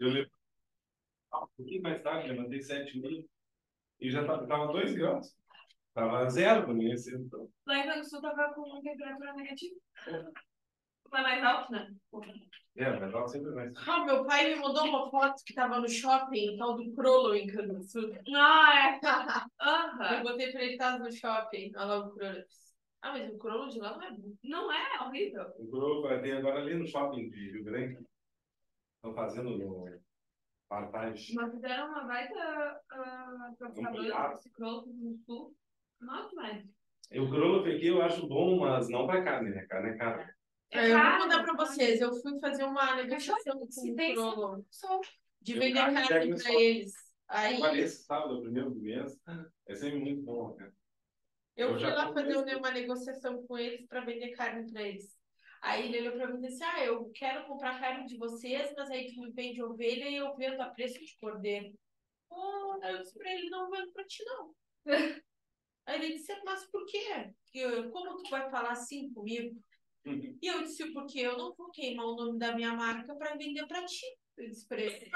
Eu levantei um pouquinho mais tarde, levantei 7h30 e já tava 2 graus. Tava zero para mim, assim, então. Lá em Rio Sul tava com temperatura negativa. Mas mais alto, né? Mas alto sempre mais. Meu pai me mandou uma foto que tava no shopping, tal do Crollo em Rio do Sul. Eu botei pra ele estar no shopping. Olha lá o Crollo. Mas o Crollo de lá não é bom. Não é horrível. O Crollo vai ter agora ali no shopping de Rio Grande. Estão fazendo no Partage. Mas fizeram uma baita propaganda desse Crollo no Sul. Nossa, mas... O Crollo aqui eu acho bom, mas não para carne, né? Carne é caro. Eu vou mandar para vocês. Eu fui fazer uma negociação com o Crollo de vender carne para eles. Aí... Esse sábado, o primeiro do mês, é sempre muito bom, né? Eu fui lá fazer uma negociação com eles para vender carne para eles. Aí ele olhou para mim e disse: eu quero comprar carne de vocês, mas aí tu me vende ovelha e eu vendo a preço de cordeiro. Aí eu disse para ele: não vendo para ti, não. Aí ele disse: mas por quê? Como tu vai falar assim comigo? E eu disse: porque eu não vou queimar o nome da minha marca para vender para ti. Eu disse para ele: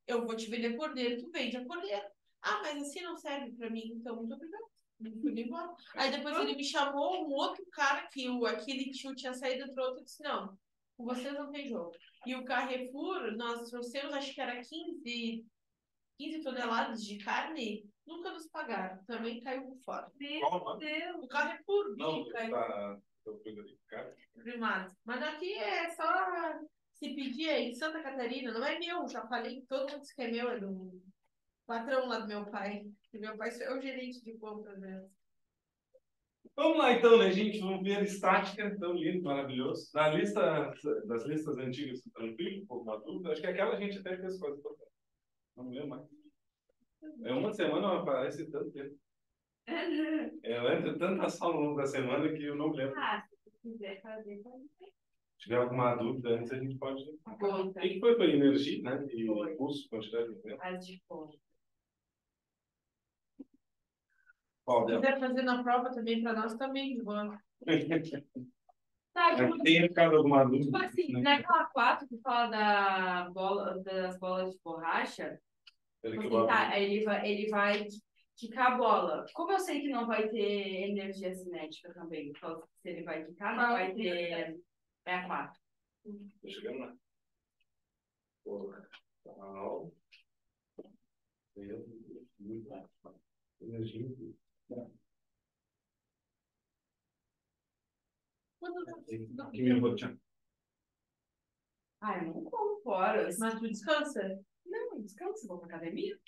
eu vou te vender cordeiro, tu vende a cordeiro. Mas assim não serve para mim, então muito obrigado. Fui embora. Aí depois ele me chamou, um outro cara que aquele tio tinha saído para outro e disse: não, com vocês não tem jogo. E o Carrefour, nós trouxemos, acho que era 15 toneladas de carne, nunca nos pagaram. Também caiu fora. Meu Deus. O Carrefour, não caiu. Primado. Mas aqui é só se pedir em Santa Catarina, não é meu, já falei, todo mundo disse que é meu, é do patrão lá do meu pai. E meu pai é o gerente de compras mesmo. Vamos lá então, né, gente? Vamos ver a estática, tão lindo, maravilhoso. Na lista, das listas antigas, tranquilo, por uma dúvida. Acho que aquela a gente até fez coisa toda. Não lembro mais. Uma semana não aparece tanto tempo. Entra tanta sala ao longo da semana que eu não lembro. Se quiser fazer, pode ser. Se tiver alguma dúvida antes, a gente pode. O que foi para energia, né? E custo, quantidade de tempo. As de fora. Qual Se quiser fazer na prova também, para nós também, de boa. Tem ficado alguma dúvida? Tipo assim, naquela 4 que fala das bolas de borracha, ele vai quicar a bola. Como eu sei que não vai ter energia cinética também, se ele vai quicar, não vai ter. É a 4. Tô chegando lá. Energia. Que me rotina. Eu não como fora. Mas tu descansa? Não, eu descanso, vou pra academia.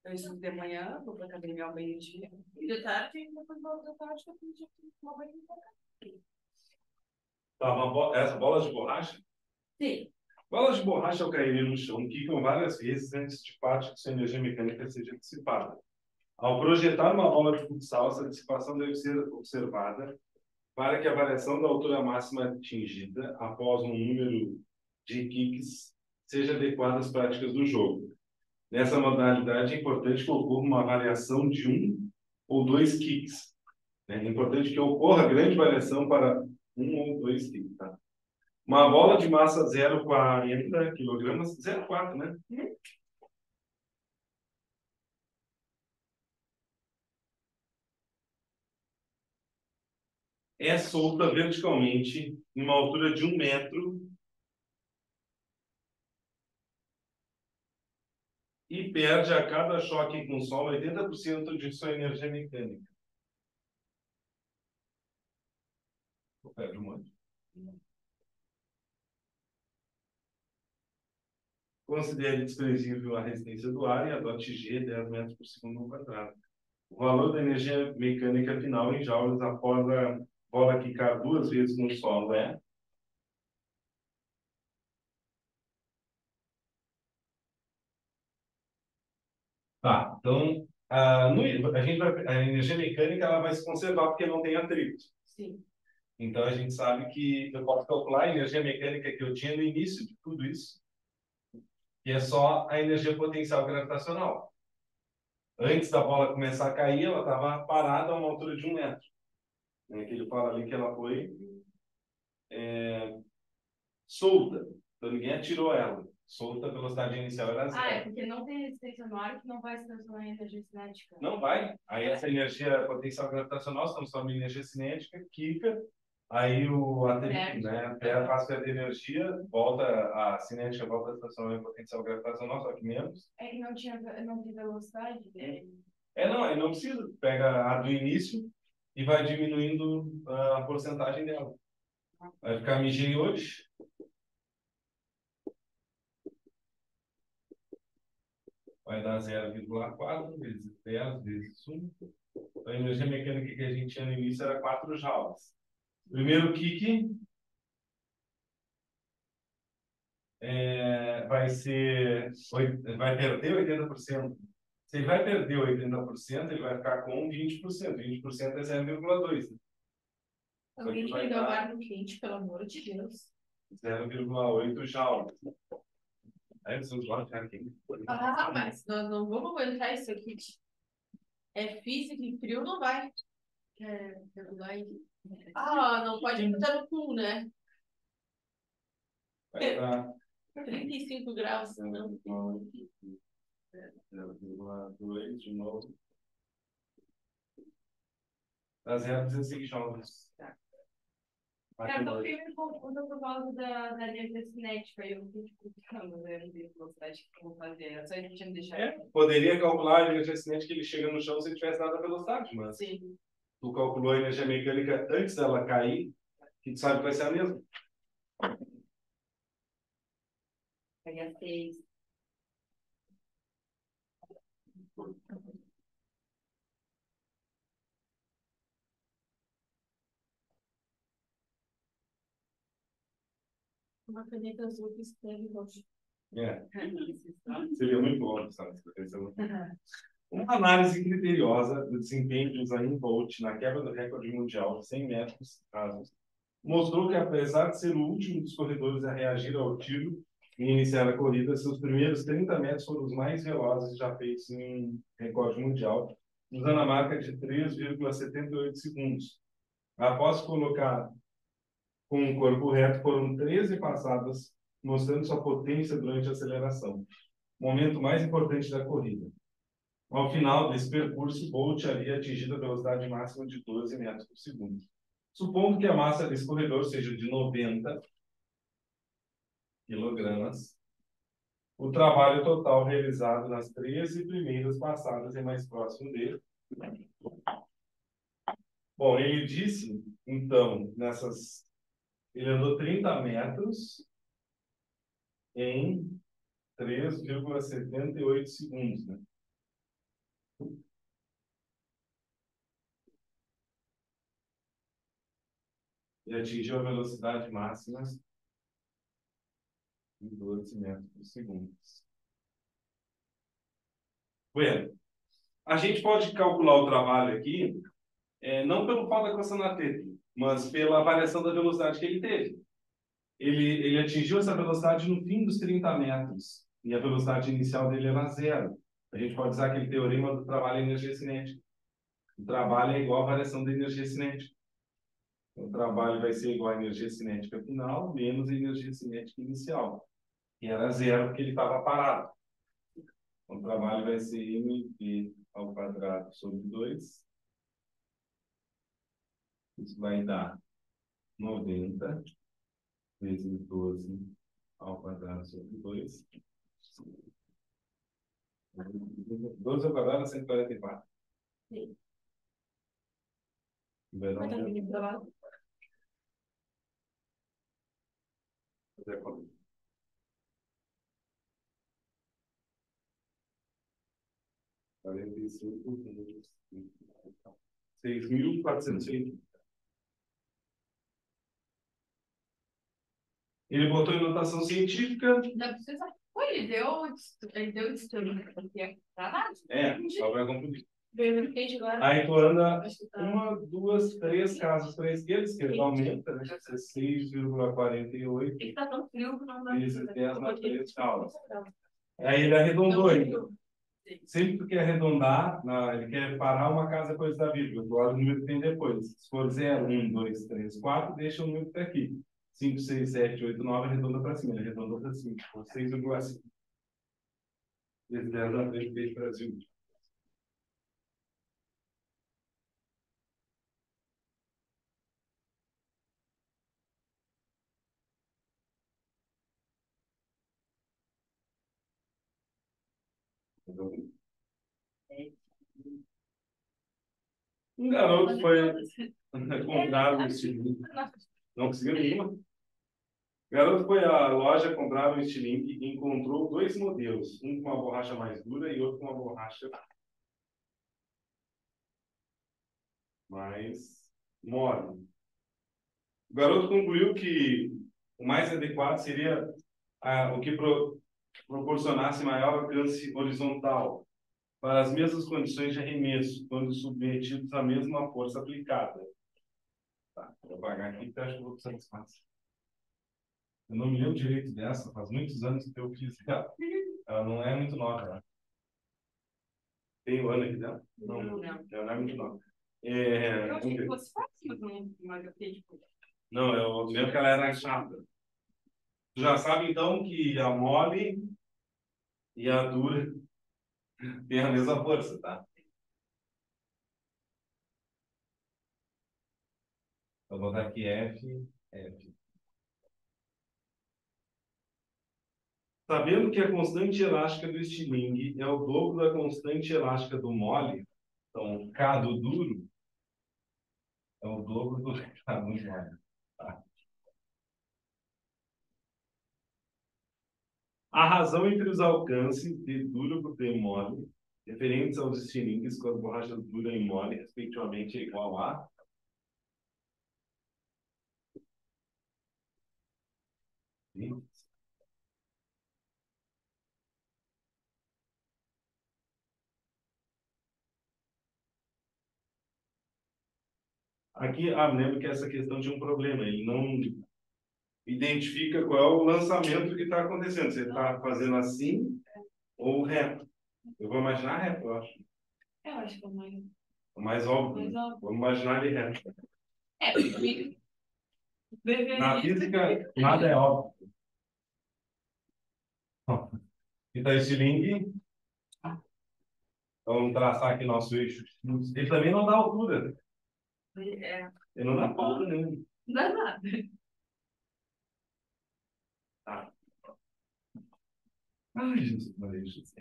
Eu estudo de manhã, vou pra academia ao meio-dia. E de tarde, depois da tarde, eu tenho uma banho de Essa bola de borracha? Sim. Bolas de borracha ao caírem no chão quicam várias vezes antes de parte de sua energia mecânica seja dissipada. Ao projetar uma bola de futsal, essa dissipação deve ser observada para que a variação da altura máxima atingida após um número de kicks seja adequada às práticas do jogo. Nessa modalidade, é importante que ocorra uma variação de 1 ou 2 kicks. É importante que ocorra grande variação para 1 ou 2 kicks. Tá? Uma bola de massa 0,40 kg, 0,4, né? É solta verticalmente em uma altura de 1 metro e perde a cada choque com solo 80% de sua energia mecânica. Perde um monte. Considere desprezível a resistência do ar e adote G 10 metros por segundo ao quadrado. O valor da energia mecânica final em joules após a bola quicar 2 vezes no solo é... Tá, então a energia mecânica ela vai se conservar porque não tem atrito. Sim. Então a gente sabe que eu posso calcular a energia mecânica que eu tinha no início de tudo isso, que é só a energia potencial gravitacional. Antes da bola começar a cair, ela estava parada a uma altura de 1 metro. Que ele fala ali que ela foi solta, então ninguém atirou ela. solta, a velocidade inicial era Ah, é zero. porque não tem resistência no ar que não vai se transformar em energia cinética. Não vai. Aí essa energia potencial gravitacional se transforma em energia cinética, quica. Aí Perde. né, a Terra faz perder energia, volta, a cinética volta a se transformar em potencial gravitacional, só que menos. É que não tem velocidade. Não, aí não precisa. Pega a do início e vai diminuindo a porcentagem dela. Vai ficar MG hoje. Vai dar 0,4 vezes 10 vezes 1. A energia mecânica que a gente tinha no início era 4 joules. Primeiro kick vai perder 80%. Se ele vai perder 80%, ele vai ficar com 20%. 20% é 0,2. Né? Alguém que liga o ar no quente, pelo amor de Deus. 0,8 joules. Aí vocês vão ficar aqui. Ah, mas nós não vamos aguentar isso aqui. É física e frio não vai. Não pode botar no pool, né? Vai dar 35 graus, não. 0,2 de novo. Dá 0,16 joules. Eu fiquei me confusa por causa da energia cinética. Eu fiquei tipo, caramba, eu não vi a velocidade que eu vou fazer. É só a gente não deixar. Poderia calcular a energia cinética que ele chega no chão se ele tivesse dado a velocidade, mas Sim. tu calculou a energia mecânica antes dela cair, que tu sabe que vai ser a mesma. Peguei as 6. Uma caneta azul que escreve roxo. Seria muito bom, sabe? Uma análise criteriosa do desempenho de Usain Bolt na quebra do recorde mundial de 100 metros rasos mostrou que, apesar de ser o último dos corredores a reagir ao tiro e iniciar a corrida, seus primeiros 30 metros foram os mais velozes já feitos em um recorde mundial, usando a marca de 3,78 segundos. Após colocar com o corpo reto, foram 13 passadas, mostrando sua potência durante a aceleração, momento mais importante da corrida. Ao final desse percurso, Bolt havia atingido a velocidade máxima de 12 metros por segundo. Supondo que a massa desse corredor seja de 90 quilogramas, o trabalho total realizado nas 13 primeiras passadas é mais próximo dele. Bom, ele disse, então, ele andou 30 metros em 3,78 segundos, né? E atingiu a velocidade máxima em 12 metros por segundo. Bueno, a gente pode calcular o trabalho aqui, não pelo pau da coça na teta, mas pela variação da velocidade que ele teve. Ele atingiu essa velocidade no fim dos 30 metros, e a velocidade inicial dele era zero. A gente pode usar aquele teorema do trabalho em energia cinética. O trabalho é igual à variação da energia cinética. O trabalho vai ser igual à energia cinética final menos a energia cinética inicial, que era zero porque ele estava parado. Então, o trabalho vai ser mv ao quadrado sobre 2. Isso vai dar 90 vezes 12 ao quadrado sobre 2. 12 ao quadrado é 144. Sim. Vai dar Vai dar um... menino pra lá. Fazer a conta. 45 vezes 6.480. Ele botou em notação científica. Não precisa. Pô, ele deu estudo. Só para confundir. Veio no quente agora. Aí tu anda Acho que tá. 1, 2, 3 casas para a esquerda aumenta, né? 16,48 Ele tá tão frio que não dá. vezes 10 na 3 aulas. Aí ele arredondou ainda. Sempre que quer arredondar, ele quer parar uma casa depois da vírgula. Do lado do número que tem depois. Se for 0, 1, 2, 3, 4, deixa o número que está aqui. 5, 6, 7, 8, 9, arredonda para cima. Ele arredondou para cima. 6,5. Esse 10 na frente fez Brasil. Um garoto foi comprar um estilingue. Não conseguiu nenhuma? O garoto foi à loja comprar um estilingue e encontrou dois modelos. Um com uma borracha mais dura e outro com uma borracha mais mole. O garoto concluiu que o mais adequado seria o que proporcionasse maior alcance horizontal para as mesmas condições de arremesso, quando submetidos à mesma força aplicada. Tá, vou apagar aqui porque acho que eu vou precisar de espaço. Eu não me lembro direito dessa, faz muitos anos que eu fiz ela. Ela não é muito nova. Né? Tem o ano aqui dela? Não, ela não é muito nova. Eu achei que fosse fácil, mas eu fiquei tipo... Não, eu lembro que ela era chata. Tu já sabe, então, que a mole e a dura têm a mesma força, tá? Vou botar aqui F, F. Sabendo que a constante elástica do estilingue é o dobro da constante elástica do mole, então K do duro é o dobro do K do mole. Tá? A razão entre os alcances de duro por D mole, referentes aos estilingues com as borrachas dura e mole, respectivamente, é igual a... Aqui, lembro que essa questão tinha um problema. Ele não identifica qual é o lançamento que está acontecendo. Se ele está fazendo assim ou reto. Eu vou imaginar reto, eu acho. Eu acho que é mais... O mais óbvio. Vamos imaginar ele reto. porque... Na física, nada é óbvio. E tá estilingue. Vamos traçar aqui nosso eixo. Ele também não dá altura. É. Ele não dá altura nenhuma. Não dá nada. Tá. Ai, Jesus, Maria, Jesus.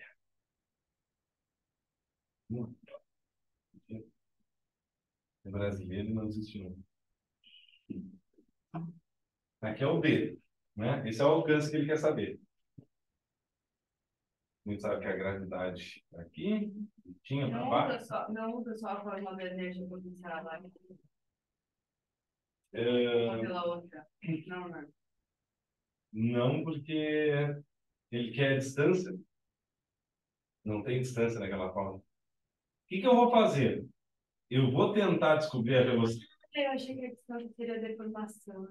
É brasileiro e não existe. Aqui é o D, né? Esse é o alcance que ele quer saber. A gente sabe que a gravidade está aqui, tinha para baixo. Não muda só a forma da energia potencial lá. Pela outra. Não, não. Não, porque ele quer distância. Não tem distância naquela forma. O que eu vou fazer? Eu vou tentar descobrir a velocidade. Eu achei que a distância seria a deformação.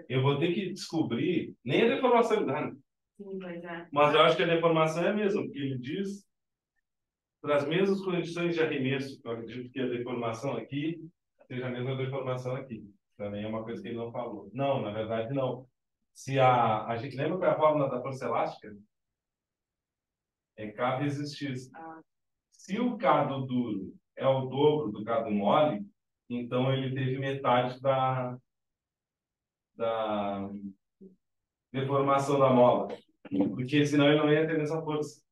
Eu vou ter que descobrir, nem a deformação dá, né? Sim, pois é. Mas eu acho que a deformação é a mesma, porque ele diz para as mesmas condições de arremesso. Eu acredito que a deformação aqui seja a mesma deformação aqui. Também é uma coisa que ele não falou. Não, na verdade, não. Se a gente lembra qual é a fórmula da força elástica? É K vezes X. Se o K do duro é o dobro do K do mole, então ele teve metade da deformação da mola. Porque senão ele não ia ter a mesma força.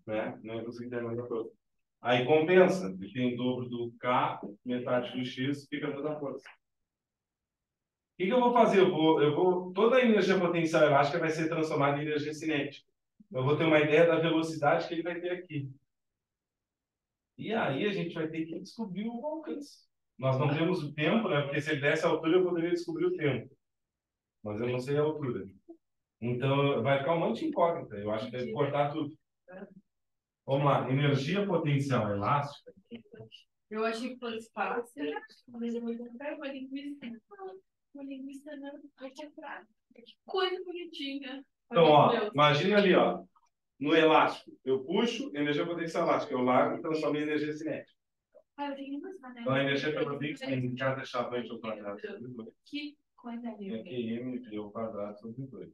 Né? Não ia conseguir ter a mesma força. Aí compensa. Ele tem o dobro do K, metade do X, fica a mesma força. O que eu vou fazer? Toda a energia potencial elástica vai ser transformada em energia cinética. Eu vou ter uma ideia da velocidade que ele vai ter aqui. E aí a gente vai ter que descobrir o alcance. Nós não temos o tempo, né? Porque se ele desse a altura, eu poderia descobrir o tempo. Mas eu não sei a altura. Então, vai ficar um monte de incógnita. Eu acho que deve cortar tudo. Vamos lá. Energia potencial elástica. Eu achei que fosse fácil. Mas eu vou comprar uma linguiça. Uma linguiça não. Vai comprar. Que coisa bonitinha. Então, ó, imagina ali, ó. No elástico, eu puxo, energia potencial elástica. Eu largo e transformo em energia cinética. Eu tenho uma, né? Então, a energia ferroviária em cada chavante ou quadrado. Que Coisa E aqui m ao quadrado sobre 2.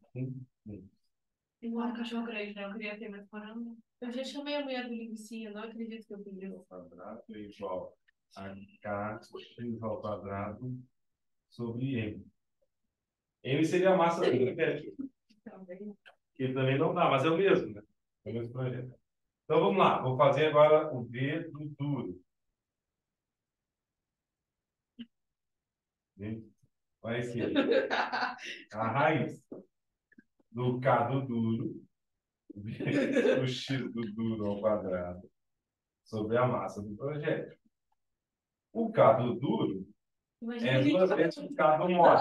Igual um cachorro grande, né? Eu queria ter mais porão. Eu já chamei a mulher do linguicinha, não acredito que eu pedi. Ao quadrado é igual a k x ao quadrado sobre m. M seria a massa do projeto. Que também não dá, mas é o mesmo, né? É o mesmo projeto. Então vamos lá, vou fazer agora o V do duro. Vai ser a raiz do K do duro, vezes o X do duro ao quadrado, sobre a massa do projétil. O K do duro é duas vezes o K do mole.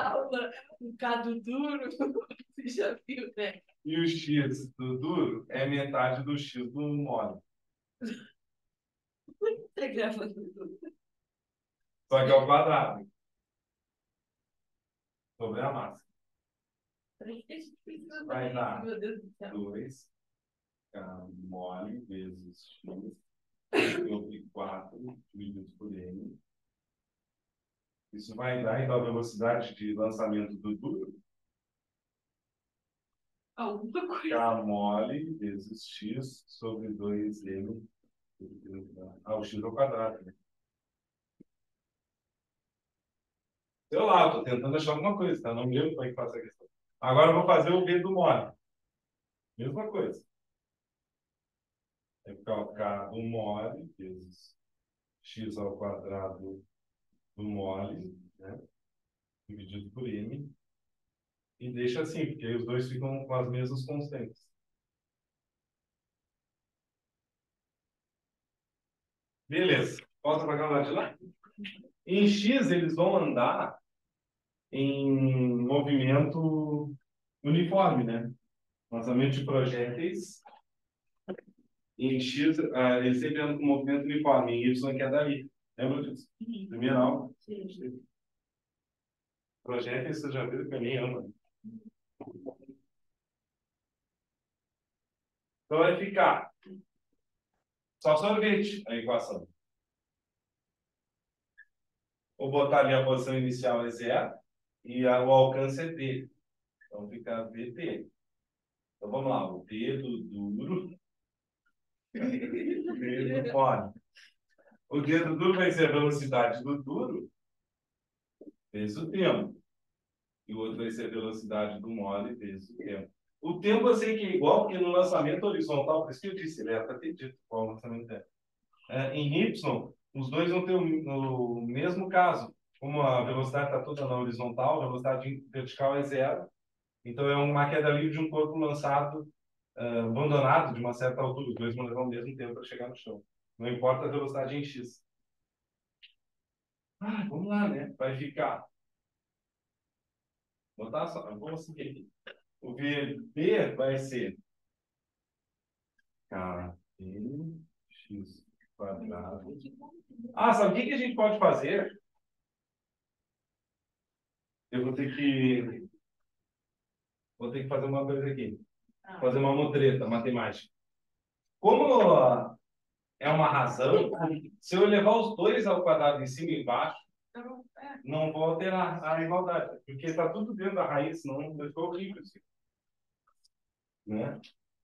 O cado duro, você já viu, né? E o X do duro é metade do X do mole. Tá gravando tudo. Só que ao quadrado. Sobre a massa. Vai dar Meu Deus do céu. 2 K mole vezes X sobre 4 dividido por M. Isso vai dar, então, a velocidade de lançamento do duro. Alguma coisa. K mole vezes X sobre 2M. O X ao quadrado. Né? Sei lá, estou tentando achar alguma coisa, tá? Não me lembro como é que faço a questão. Agora eu vou fazer o V do mole. Mesma coisa. É ficar o K do mole vezes X ao quadrado do mole, né? Dividido por M. E deixa assim, porque aí os dois ficam com as mesmas constantes. Beleza. Volta para cá lado de lá. Em X, eles vão andar em movimento uniforme, né? Lançamento de projéteis. Em X, eles sempre andam com movimento uniforme. Em Y, que é dali. Lembra disso? Primeira aula. Projéteis, você já viu que eu nem amo. Então vai ficar só sorvete a equação. Vou botar ali a posição inicial é zero e o alcance é t. Então fica vt. Então vamos lá, o t do duro. O t do mole. O t do duro vai ser a velocidade do duro vezes o tempo. E o outro vai ser a velocidade do mole vezes o tempo. O tempo eu sei que é igual, porque no lançamento horizontal, por isso que eu disse, ele era para ter dito qual o lançamento é. Em y, os dois vão ter o mesmo caso. Como a velocidade está toda na horizontal, a velocidade vertical é zero. Então, é uma queda livre de um corpo lançado, abandonado de uma certa altura. Os dois vão levar o mesmo tempo para chegar no chão. Não importa a velocidade em x. Vamos lá, né? Vai ficar. Vou botar só, vamos seguir aqui. O VB vai ser kx quadrado. Sabe o que a gente pode fazer? Eu vou ter que fazer uma coisa aqui. Fazer uma mutreta matemática. Como é uma razão, se eu elevar os dois ao quadrado em cima e embaixo, não vou alterar a igualdade, porque está tudo dentro da raiz, senão ficou horrível assim. Né?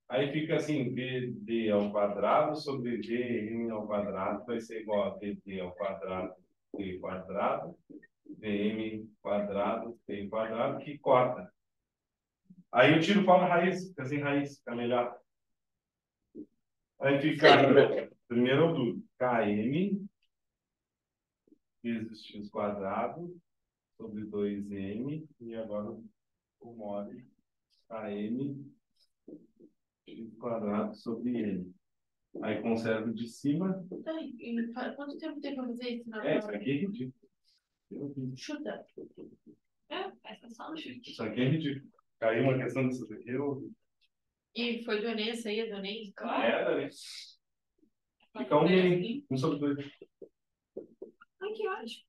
Aí fica assim, vd ao quadrado sobre vm ao quadrado vai ser igual a vd ao quadrado t quadrado, vm quadrado t quadrado, que corta. Aí eu tiro fora a raiz, fica sem raiz, fica melhor. Aí fica, primeiro eu tudo, km vezes x quadrado sobre 2m, e agora o mole km x quadrado sobre n. Aí conservo de cima. Quanto tempo tem para fazer isso? Isso aqui é ridículo. Chuta. Essa é só no chute. Isso aqui é ridículo. Caiu uma questão dessas aqui, E foi do Enem, essa aí é do Enem? Era, né? Fica um meio, um sobre dois. Ai, que ótimo.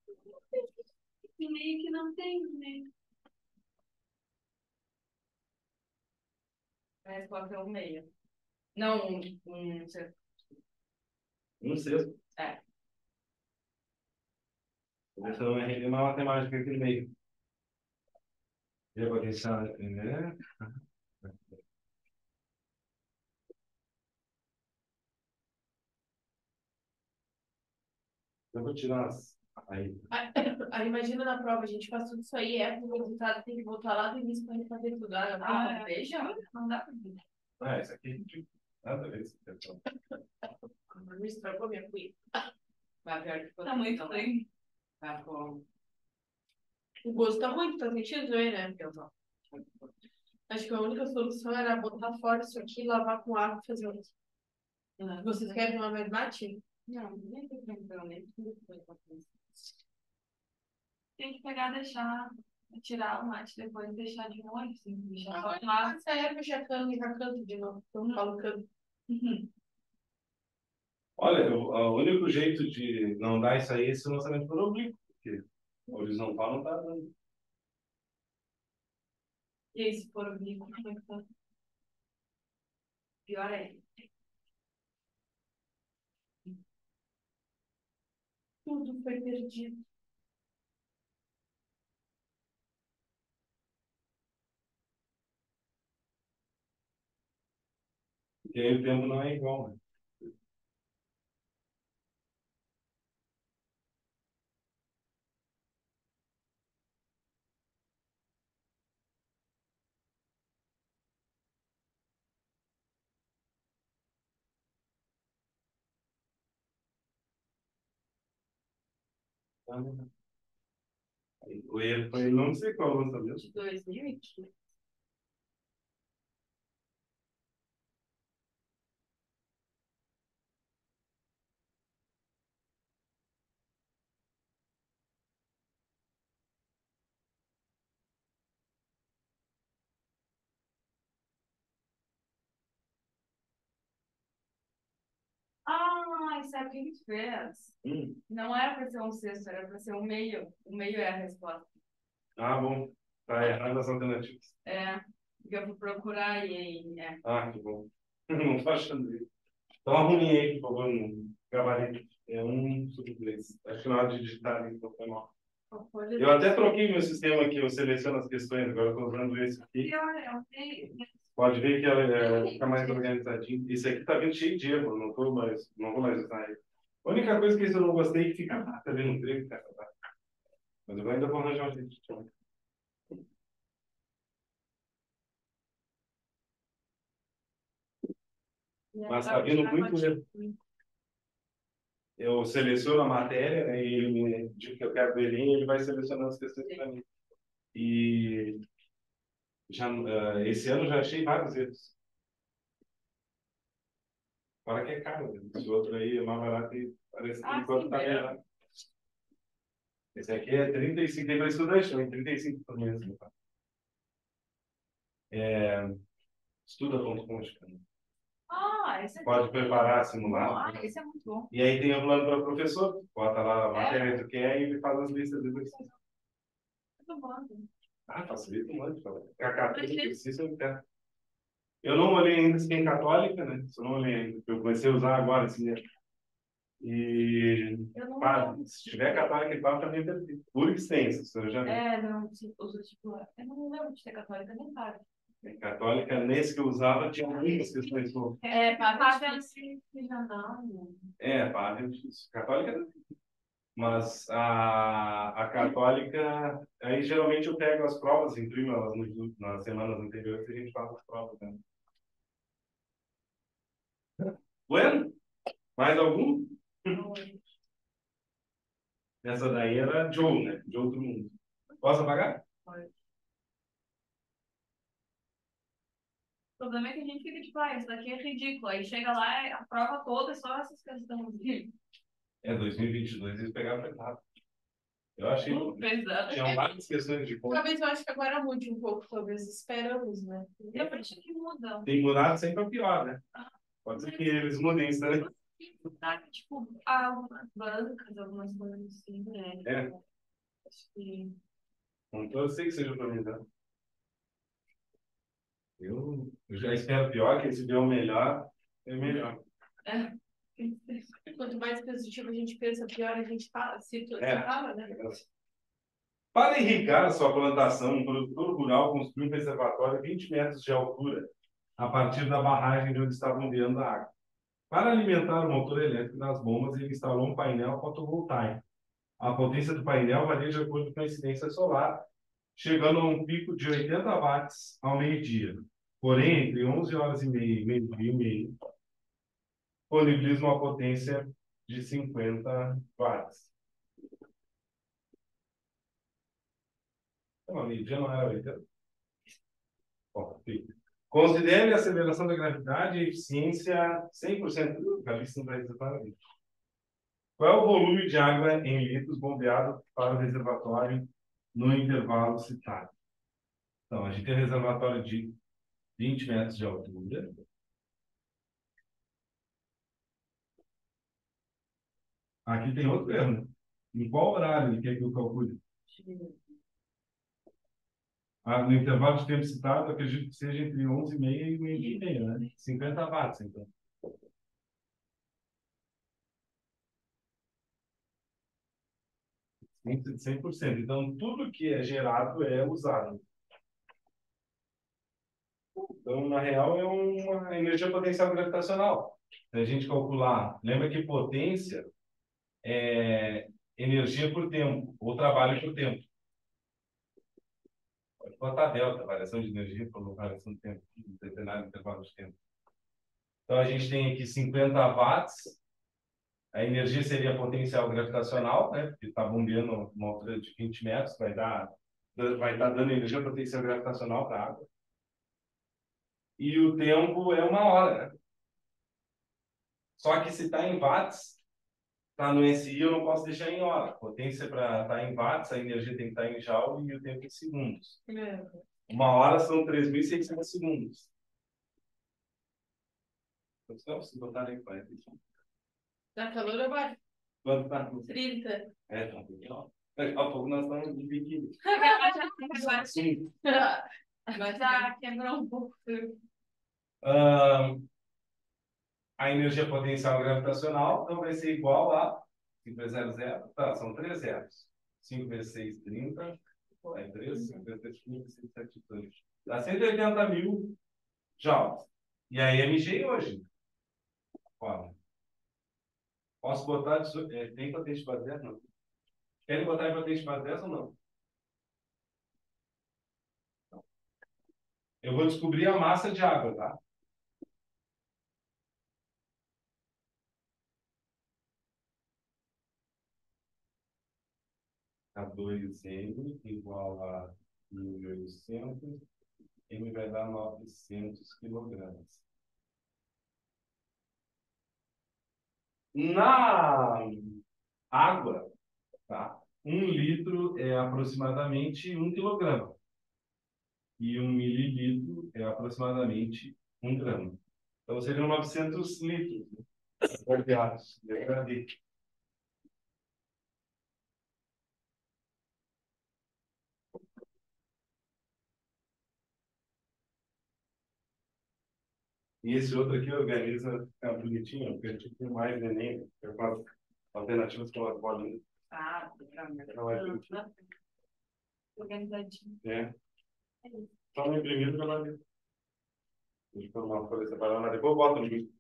E meio que não tem, né? A resposta é um meio. Não, um sexto. Um sexto. É. Deixa eu render uma matemática aqui no meio. Eu vou deixar, né? Eu vou tirar as... Aí. Aí imagina na prova, a gente faz tudo isso aí, é o resultado, tem que voltar lá do início pra refazer tudo. Veja, não dá pra ver. Ah, isso aqui, tipo, nada a ver. Isso aqui Não estragou minha cuia. Vai ver que tá muito bem. Tá bom. O gosto tá ruim, tá sentindo também, né? Acho que a única solução era botar fora isso aqui, lavar com água e fazer outro. Vocês querem uma mais mate? Não, nem tô lembrando, nem tudo foi pra frente. Tem que pegar, deixar, tirar o mate depois e deixar de molho, assim, deixar só lá. Essa erva já canto de novo, então eu falo canto. Olha, o único jeito de não dar isso aí é se o lançamento for oblíquo, porque o horizontal não tá dando. E aí, se for oblíquo, como é que tá? Pior é. Tudo foi perdido. Porque aí o tempo não é igual, né? O erro foi não sei qual lançamento. De 2015. Ah, sabe o que a gente fez? Não era para ser um sexto, era para ser um meio. O meio é a resposta. Ah, bom. Tá errado as alternativas. É, porque eu vou procurar e aí, é. Ah, que bom. Não tô achando isso. Então arrume aí, por favor, no gabarito. É 1/3. Acho que na hora de digitar ali, então foi mal. Eu até troquei meu sistema aqui, eu seleciono as questões, agora estou usando esse aqui. Pode ver que ela fica mais organizadinho. Esse aqui está vindo cheio de erro, não vou mais usar ele. A única coisa que eu não gostei é que fica tá vendo um treco, cara. Mas eu ainda vou arranjar um jeito. Mas está vindo muito erro. Eu seleciono a matéria, né, e ele me diz que eu quero ver ele, ele vai selecionando as questões para mim. E já, esse ano já achei vários erros. Fora que é caro, né? Esse outro aí é mais barato e parece que enquanto está melhor. Esse aqui é 35, tem para estudante também, 35 por mês. Né? Estuda.com, acho que Esse aqui. pode preparar simulado. Esse é muito bom. E aí tem o plano para o professor, bota lá a matéria que tu quer e ele faz as listas depois. Muito bom. Ah, facilita um monte. Cacá, exercício eu quero. Eu não olhei ainda se tem católica, né? Eu não olhei ainda. Eu comecei a usar agora, assim, né? E se tiver católica e tal, também é perfeito. Pura extensa, eu já vi. Não, uso tipo. Eu não lembro de ter católica nem para. Católica, nesse que eu usava, tinha muitas questões sobre. Para já não. Para é difícil. Católica não. Mas a católica, aí geralmente eu pego as provas, imprimo elas nas semanas anteriores e a gente faz as provas. Né? Bueno, mais algum? Essa daí era Joe, né? De outro mundo. Posso apagar? Pode. O problema é que a gente fica tipo, isso daqui é ridículo. Aí chega lá, a prova toda é só essas questões. 2022 eles pegaram errado. Eu achei que tinham várias questões de ponto. Talvez eu acho que agora mude um pouco, talvez esperamos, né? Eu acho que muda. Tem mudado sempre para pior, né? Pode ser que eles mudem isso também. Tipo, algumas bancas, algumas coisas assim, né? Acho que. Não sei que seja para mim, tá? Eu já espero pior, que se vier o melhor, é melhor. Quanto mais positivo a gente pensa, pior a gente fala, se fala, né? Para irrigar a sua plantação, um produtor rural construiu um reservatório de 20 metros de altura a partir da barragem de onde estavam enviando a água. Para alimentar o motor elétrico das bombas, ele instalou um painel fotovoltaico. A potência do painel varia de acordo com a incidência solar, chegando a um pico de 80 watts ao meio-dia. Porém, entre 11 horas e meia e meio-dia e meio, disponibiliza uma potência de 50 watts. Não, meio-dia não era 80? Bom, considere a aceleração da gravidade e eficiência 100%. Calista não vai dizer para mim. Qual é o volume de água em litros bombeado para o reservatório no intervalo citado? Então, a gente tem um reservatório de 20 metros de altura. Aqui tem outro erro. Em qual horário ele quer que eu calcule? No intervalo de tempo citado, acredito que seja entre 11h30 e meio-dia e meia, né? 50 watts, então. De 100%. Então, tudo que é gerado é usado. Então, na real, é uma energia potencial gravitacional. Se a gente calcular, lembra que potência é energia por tempo, ou trabalho por tempo. Pode botar delta, variação de energia por variação de tempo, em determinado intervalo de tempo. Então, a gente tem aqui 50 watts. A energia seria potencial gravitacional, né? Porque está bombeando uma altura de 20 metros, vai estar dando energia potencial gravitacional para a água. E o tempo é 1 hora, né? Só que se está em watts, está no SI, eu não posso deixar em hora. Potência para estar em watts, a energia tem que estar em joule e o tempo em segundos. 1 hora são 3.600 segundos. Então, se botar aí 45. Dá calor ou vai? Quanto tá? 30. É, tá legal. Daqui a pouco nós estamos de biquíni. Sim. Mas já quebrou um pouco. A energia potencial gravitacional então vai ser igual a 5 vezes 0, 0. Tá, são 3 zeros. 5 vezes 6, 30. É 3, 5 vezes 3, 5, 6, 7, 2. Dá 180 mil joules. E a MG hoje? Qual? Posso botar... tem potência para 10? Não. Querem botar em potência para 10 ou não? Eu vou descobrir a massa de água, tá? A 2M igual a 1.800. M vai dar 900 quilogramas. Na água, tá? 1 litro é aproximadamente 1 quilograma. E 1 mililitro é aproximadamente 1 grama. Então, seriam 900 litros. Guardados. E esse outro aqui organiza, é bonitinho, porque a gente tem mais Enem, eu faço alternativas com as bolinhas. Ah, Não é bonitinho. organizadinho. É. Só no imprimido já vai ver. Deixa eu pôr uma folha separada, mas depois eu boto no vídeo.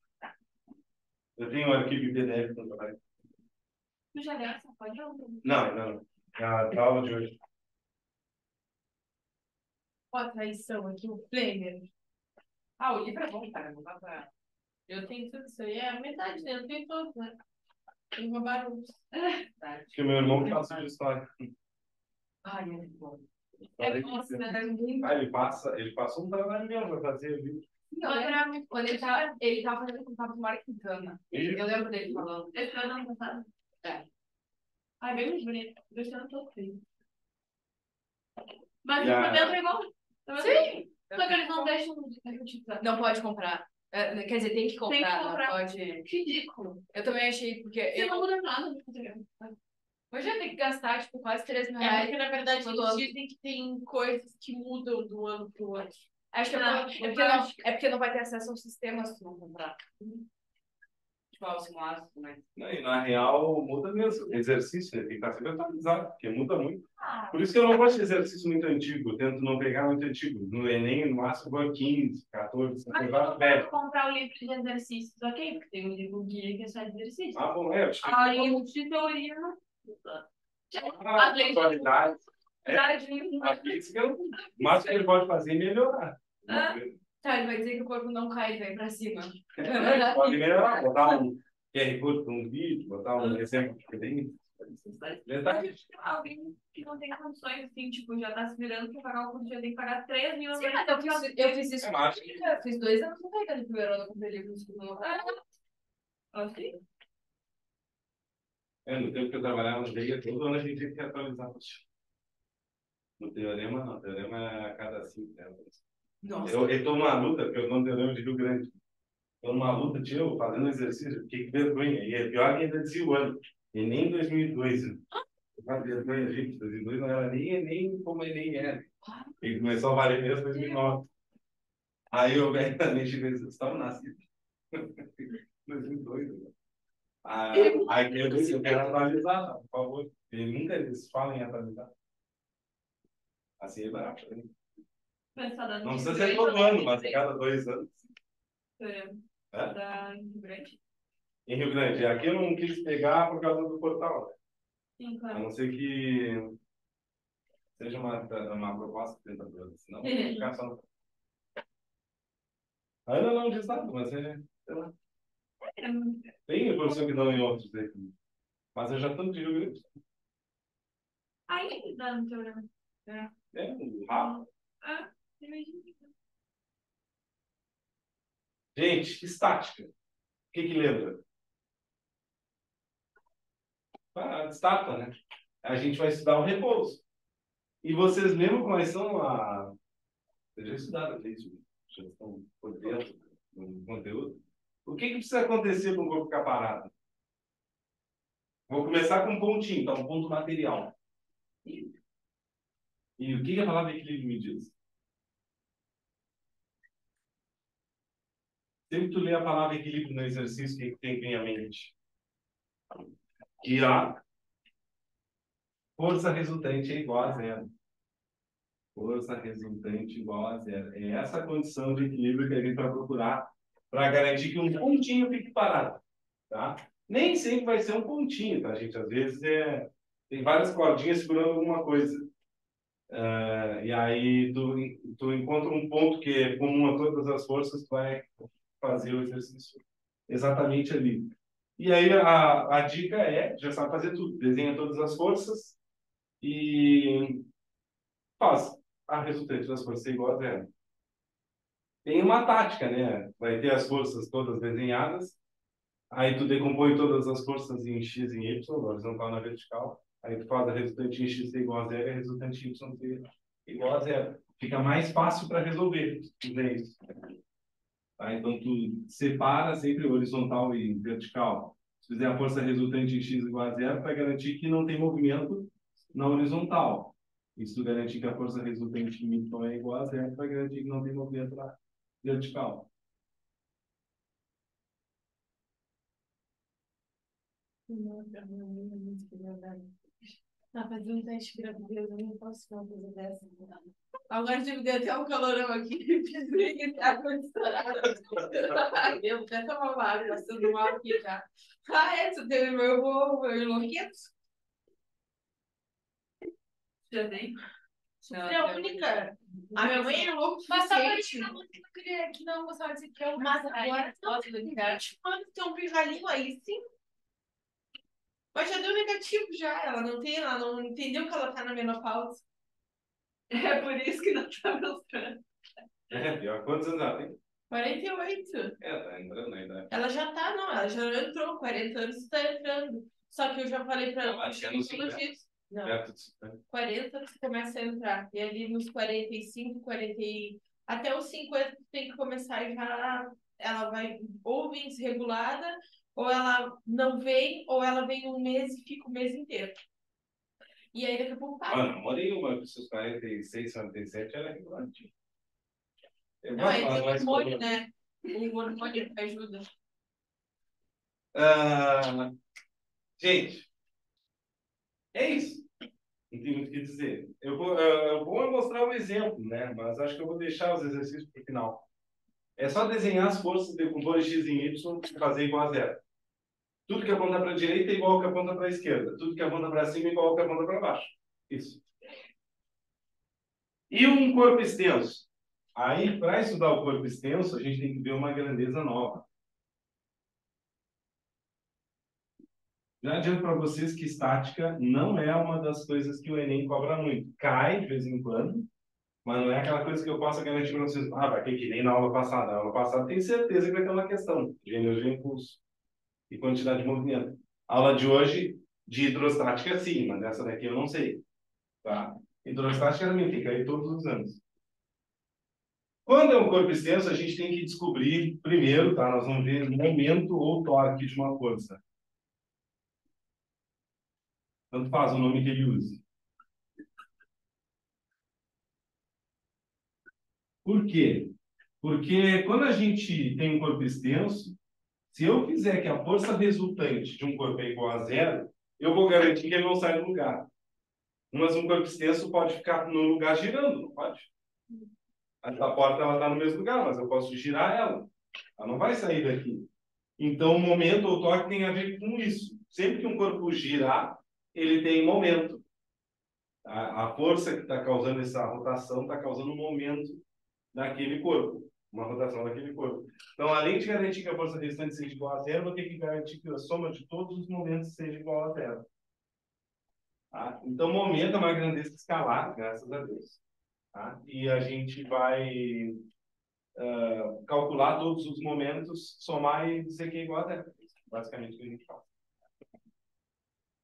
Eu tenho um arquivo em PDF no trabalho. Tu já leu essa folha? Não, ainda não. É a aula de hoje. Ó, a traição aqui, o player. Ah, o livro é bom, cara. Não dá pra... Eu tenho tudo isso aí. É a metade, né? Eu tenho todos, né? Tem uma barulho. Porque meu irmão passa de história. Ai, é bom. É bom, né? Ele passa um trabalho mesmo para fazer ali. Não, quando ele tava fazendo contato com o Mário Quintana. Eu lembro dele falando. Esse ano passado? É. Ai, bem muito bonito. Gostando todo feio. Mas o momento é igual. Sim. Só que eles não deixam de utilizar. Não pode comprar. Quer dizer, tem que comprar. Tem que comprar. Não pode... Ridículo. Eu também achei, porque... Você não muda nada no Instagram. Hoje eu tenho que gastar, tipo, quase 3 mil É reais. porque, na verdade, todo eles ano. dizem que tem coisas que mudam do ano pro outro. Acho que Não, é porque não vai ter acesso ao sistema se tu não comprar. Tipo, o simulado, né? Não, e na real, muda mesmo. Exercício, né? Tem que estar sempre atualizado, porque muda muito. Ah, Por isso que eu não gosto de exercício muito antigo. Eu tento não pegar muito antigo. No Enem, no máximo, vai 15, 14, mas você se vai eu velho. for comprar o livro de exercícios, ok? Porque tem um livro guia que é só de exercício. Ah, bom, é. Eu acho que Aí, de teoria, não. a Às vezes, atualidade, a a física, o máximo que ele pode fazer é melhorar. Ah. Tá, ele vai dizer que o corpo não cai, vai pra cima. Pode melhorar, botar um QR Code para um vídeo, botar um exemplo diferente. Verdade. Alguém que não tem condições, assim, tipo, já tá se virando pra pagar o curso, já tem que pagar 3 mil. Sim, mas eu fiz isso. É mágico. Eu fiz 2 anos no Caetano de primeiro ano com o livro no Assim? No tempo que eu trabalhava no DEIA, todo ano a gente tinha que atualizar. No teorema, não. Teorema é a cada 5 anos. Nossa. Eu estou numa luta, porque eu não teorema de Rio Grande. Estou numa luta, tio, fazendo exercício, que vergonha. E é pior que ainda dizia o ano. E nem em 2002. Né? Uma vergonha, gente. 2002 não era nem como ele era. Ele começou a valer mesmo em 2009. Aí eu velhamente cheguei e disse, estava nascido. 2002. Né? Aí eu disse, eu quero atualizar, por favor. Ele nunca eles falam em atualizar. Assim é barato. Né? Não precisa ser todo ano, mas a cada 2 anos. É? Rio Grande. Em Rio Grande. Aqui eu não quis pegar por causa do portal. Né? Sim, A claro. não ser que seja uma proposta tentadora. Senão, vai ficar só. Ainda não diz nada, mas é. Sei lá. Tem professor que não em outros aí. Mas eu já estou de Rio Grande. Aí, dá no teorema. Um rápido. Imagina. Gente, estática. O que lembra? Estátua, né? A gente vai estudar o repouso. E vocês lembram quais são a. Vocês já estudaram isso? Já estão por dentro do conteúdo? O que precisa acontecer para o corpo ficar parado? Vou começar com um pontinho, então, um ponto material. E o que a palavra equilíbrio me diz? Sempre que tu lê a palavra equilíbrio no exercício, o que tem que vir à mente? Que a força resultante é igual a zero. Força resultante igual a zero. É essa condição de equilíbrio que a gente vai procurar para garantir que um pontinho fique parado. Tá? Nem sempre vai ser um pontinho, tá, gente? Às vezes tem várias cordinhas segurando alguma coisa. E aí tu encontra um ponto que é comum a todas as forças, tu vai fazer o exercício exatamente ali. E aí a dica é, já sabe fazer tudo, desenha todas as forças e faz a resultante das forças igual a zero. Tem uma tática, né? Vai ter as forças todas desenhadas, aí tu decompõe todas as forças em x e em y, na horizontal e na vertical, aí tu faz a resultante em x ser igual a zero e a resultante em y ser igual a zero. Fica mais fácil para resolver isso. Tá? Então, tu separa sempre horizontal e vertical. Se fizer a força resultante em x igual a zero, vai garantir que não tem movimento na horizontal. E se tu garantir que a força resultante em y é igual a zero, vai garantir que não tem movimento na vertical. Tá fazendo um teste de gravidez, eu não posso fazer uma coisa dessa. Agora tive que até um calorão aqui, pisei e tá condicionado. Eu vou até tomar uma água, passando mal aqui já. Se tem irmão, eu enlouqueço. Já tem? É a única. A minha mãe é louca. Mas só por isso que não queria que não gostava de dizer que eu Mas agora não, tem 20 anos, tem um pirralhinho aí, sim. Mas já deu negativo já. Ela não entendeu que ela tá na menopausa. É por isso que não tá gostando. Pior. Quantos anos ela tem? 48. Tá entrando ainda. Ela já tá, não, ela já entrou, 40 anos está entrando. Só que eu já falei pra ela, Acho que é nos 50. Não, Perto de 50. 40 anos começa a entrar. E ali nos 45, 40 até os 50 tem que começar já. Ela vai ou vir desregulada, ou ela não vem, ou ela vem um mês e fica o mês inteiro. E aí daqui a pouco para. Mano, morei uma com seus 46, 47, era regulante. Não, aí tem o hormônio, né? O hormônio que ajuda. Gente, é isso. Não tem muito o que dizer. Eu vou mostrar um exemplo, né? Mas acho que eu vou deixar os exercícios para o final. É só desenhar as forças de componentes x em y e fazer igual a zero. Tudo que aponta para a direita é igual ao que aponta para a esquerda. Tudo que aponta para cima é igual ao que aponta para baixo. Isso. E um corpo extenso? Aí, para estudar o corpo extenso, a gente tem que ver uma grandeza nova. Já adianto para vocês que estática não é uma das coisas que o Enem cobra muito. Cai de vez em quando, mas não é aquela coisa que eu posso garantir para vocês. Ah, vai ter que nem na aula passada. Na aula passada, tenho certeza que vai ter uma questão de energia e impulso e quantidade de movimento. A aula de hoje, de hidrostática, sim, mas essa daqui eu não sei. Tá? Hidrostática também tem que cair todos os anos. Quando é um corpo extenso, a gente tem que descobrir primeiro, tá? Nós vamos ver momento ou torque de uma força. Tanto faz o nome que ele use. Por quê? Porque quando a gente tem um corpo extenso, se eu fizer que a força resultante de um corpo é igual a zero, eu vou garantir que ele não sai do lugar. Mas um corpo extenso pode ficar no lugar girando, não pode? A porta está no mesmo lugar, mas eu posso girar ela. Ela não vai sair daqui. Então, o momento ou torque tem a ver com isso. Sempre que um corpo girar, ele tem momento. A força que está causando essa rotação está causando um momento daquele corpo, uma rotação daquele corpo. Então, além de garantir que a força restante seja igual a zero, vou ter que garantir que a soma de todos os momentos seja igual a zero. Tá? Então, momento é uma grandeza escalar, graças a Deus. Tá? E a gente vai calcular todos os momentos, somar e dizer que é igual a zero. Basicamente o que a gente faz.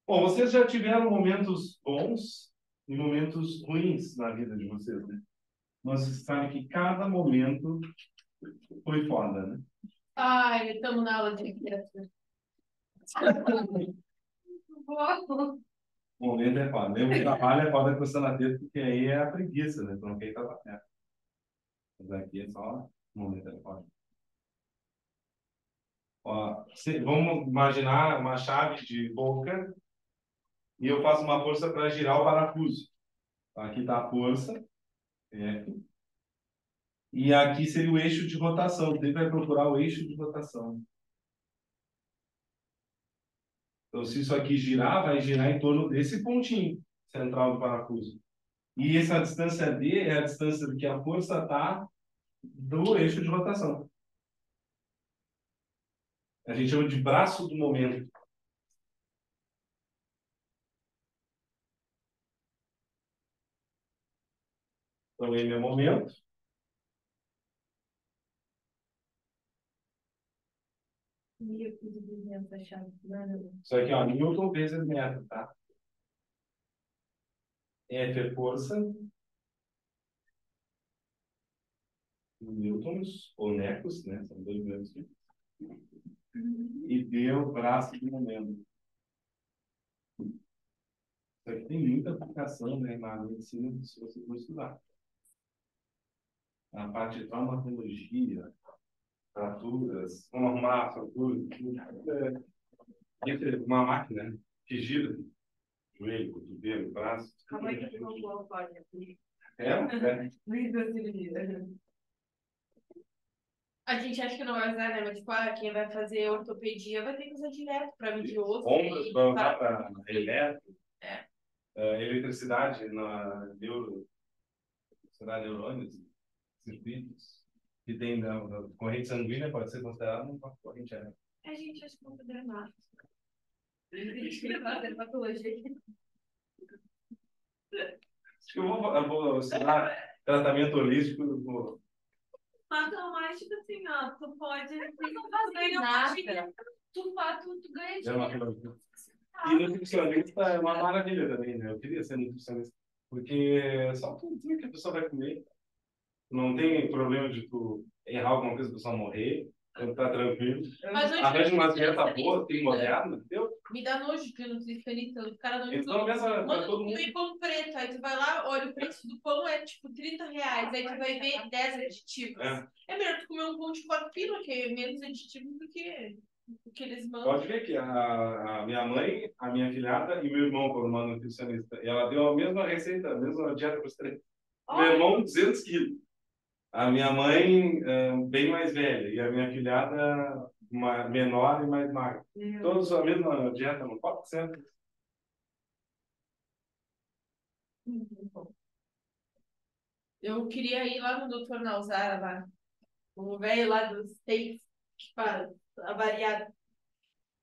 Bom, vocês já tiveram momentos bons e momentos ruins na vida de vocês, né? Mas vocês sabem que cada momento foi foda, né? Ai, estamos na aula de literatura. O momento é foda. Mesmo o trabalho é foda coçando a teta, porque aí é a preguiça, né? Então quem tá certo. Mas aqui é só o momento é foda. Ó, vamos imaginar uma chave de boca e eu faço uma força para girar o parafuso. Aqui está a força. F. E aqui seria o eixo de rotação. Você vai procurar o eixo de rotação. Então, se isso aqui girar, vai girar em torno desse pontinho central do parafuso. E essa distância D é a distância que a força está do eixo de rotação. A gente chama de braço do momento. Então, M é momento. Isso aqui, ó, Newton vezes metro, tá? F é força. Newtons, ou necos, né? São dois graus. E D é o braço do momento. Isso aqui tem muita aplicação, né, na medicina, se você for estudar. A parte de traumatologia, fraturas, como arrumar a fratura, uma máquina que gira, joelho, cotovelo, braço. Calma aí que eu vou pode aqui. É? A gente acha que não vai usar, né? Mas, tipo, quem vai fazer ortopedia vai ter que usar direto para medir osso. Ombros para usar para elétrico. É. Eletricidade na eletricidade neurônios, circuitos, que tem na corrente sanguínea, pode ser considerado uma corrente elétrica. A gente acha que não poderia mais. A gente tem que fazer patologia. Acho que eu vou ensinar tratamento holístico. Mas não, mas tipo assim, ó, tu pode. Tu não faz ganha nada. dinheiro. Tu ganha dinheiro. E nutricionista é uma maravilha também, né? Eu queria ser nutricionista. Porque só tu dizer que a pessoa vai comer. Não tem problema de tu errar alguma coisa, a pessoa morrer. Então tá tranquilo. Arranja uma dieta boa, tem moderna, entendeu? Me dá nojo de nutricionista. O cara não Então, pensa para todo mundo. Comer pão preto. Aí tu vai lá, olha, o preço do pão é tipo R$30. Aí tu vai ver 10 aditivos. É melhor tu comer um pão de 4 pila, que é menos aditivo do que O que eles mandam. Pode ver que a minha mãe, a minha filhada e meu irmão foram uma nutricionista. E ela deu a mesma receita, a mesma dieta para os três. Meu irmão, 200 quilos. A minha mãe, bem mais velha. E a minha filhada, menor e mais magra. Todos a mesma dieta, não pode ser. Eu queria ir lá no Dr. Nausara, lá. O velho lá dos steaks, que faz a variada.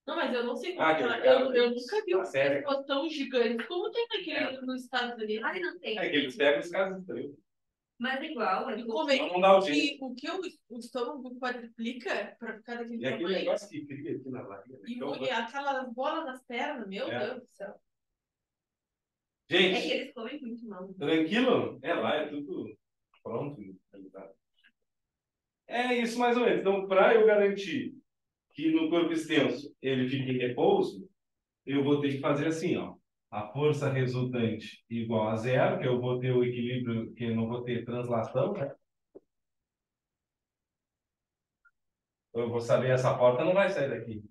Não, mas eu não sei como que ela... Eu nunca vi um pescoço tão gigante. Como tem naquele nos Estados Unidos? Ai, não tem. É que eles pegam os casos estranhos. Mas igual, E como é Não dá o que o estômago quadriplica pra ficar daquele E aquele tamanho? negócio que cria aqui na barriga. E aquelas bolas nas pernas, meu Deus do céu. É que Gente, eles comem muito mal. tranquilo? Lá é tudo pronto. É isso mais ou menos. Então, para eu garantir que no corpo extenso ele fique em repouso, eu vou ter que fazer assim, ó. A força resultante igual a zero, que eu vou ter o equilíbrio, que eu não vou ter translação, né? Eu vou saber essa porta não vai sair daqui.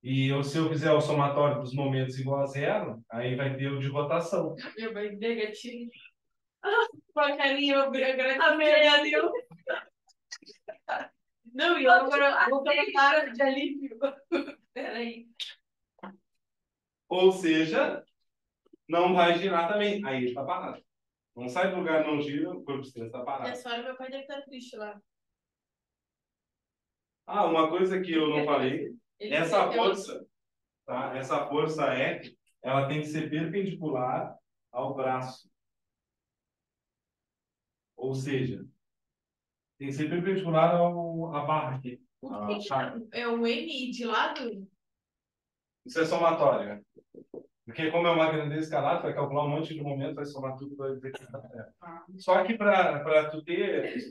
Se eu fizer o somatório dos momentos igual a zero, aí vai ter o de rotação. Meu bem negativo. Com a carinha agradecida. Não, e eu agora vou colocar de alívio. Peraí. Ou seja, não vai girar também. Aí está parado. Não sai do lugar, não gira, o corpo extenso está parado. Nessa hora meu pai deve estar triste lá. Uma coisa que eu não falei, essa força, tá? Essa força ela tem que ser perpendicular ao braço. Ou seja, tem que ser perpendicular à barra aqui. O que é o M de lado? Isso é somatório, né? Porque como é uma grandeza escalar, vai calcular um monte de momentos, vai somar tudo, vai dizer que está certo. Só que para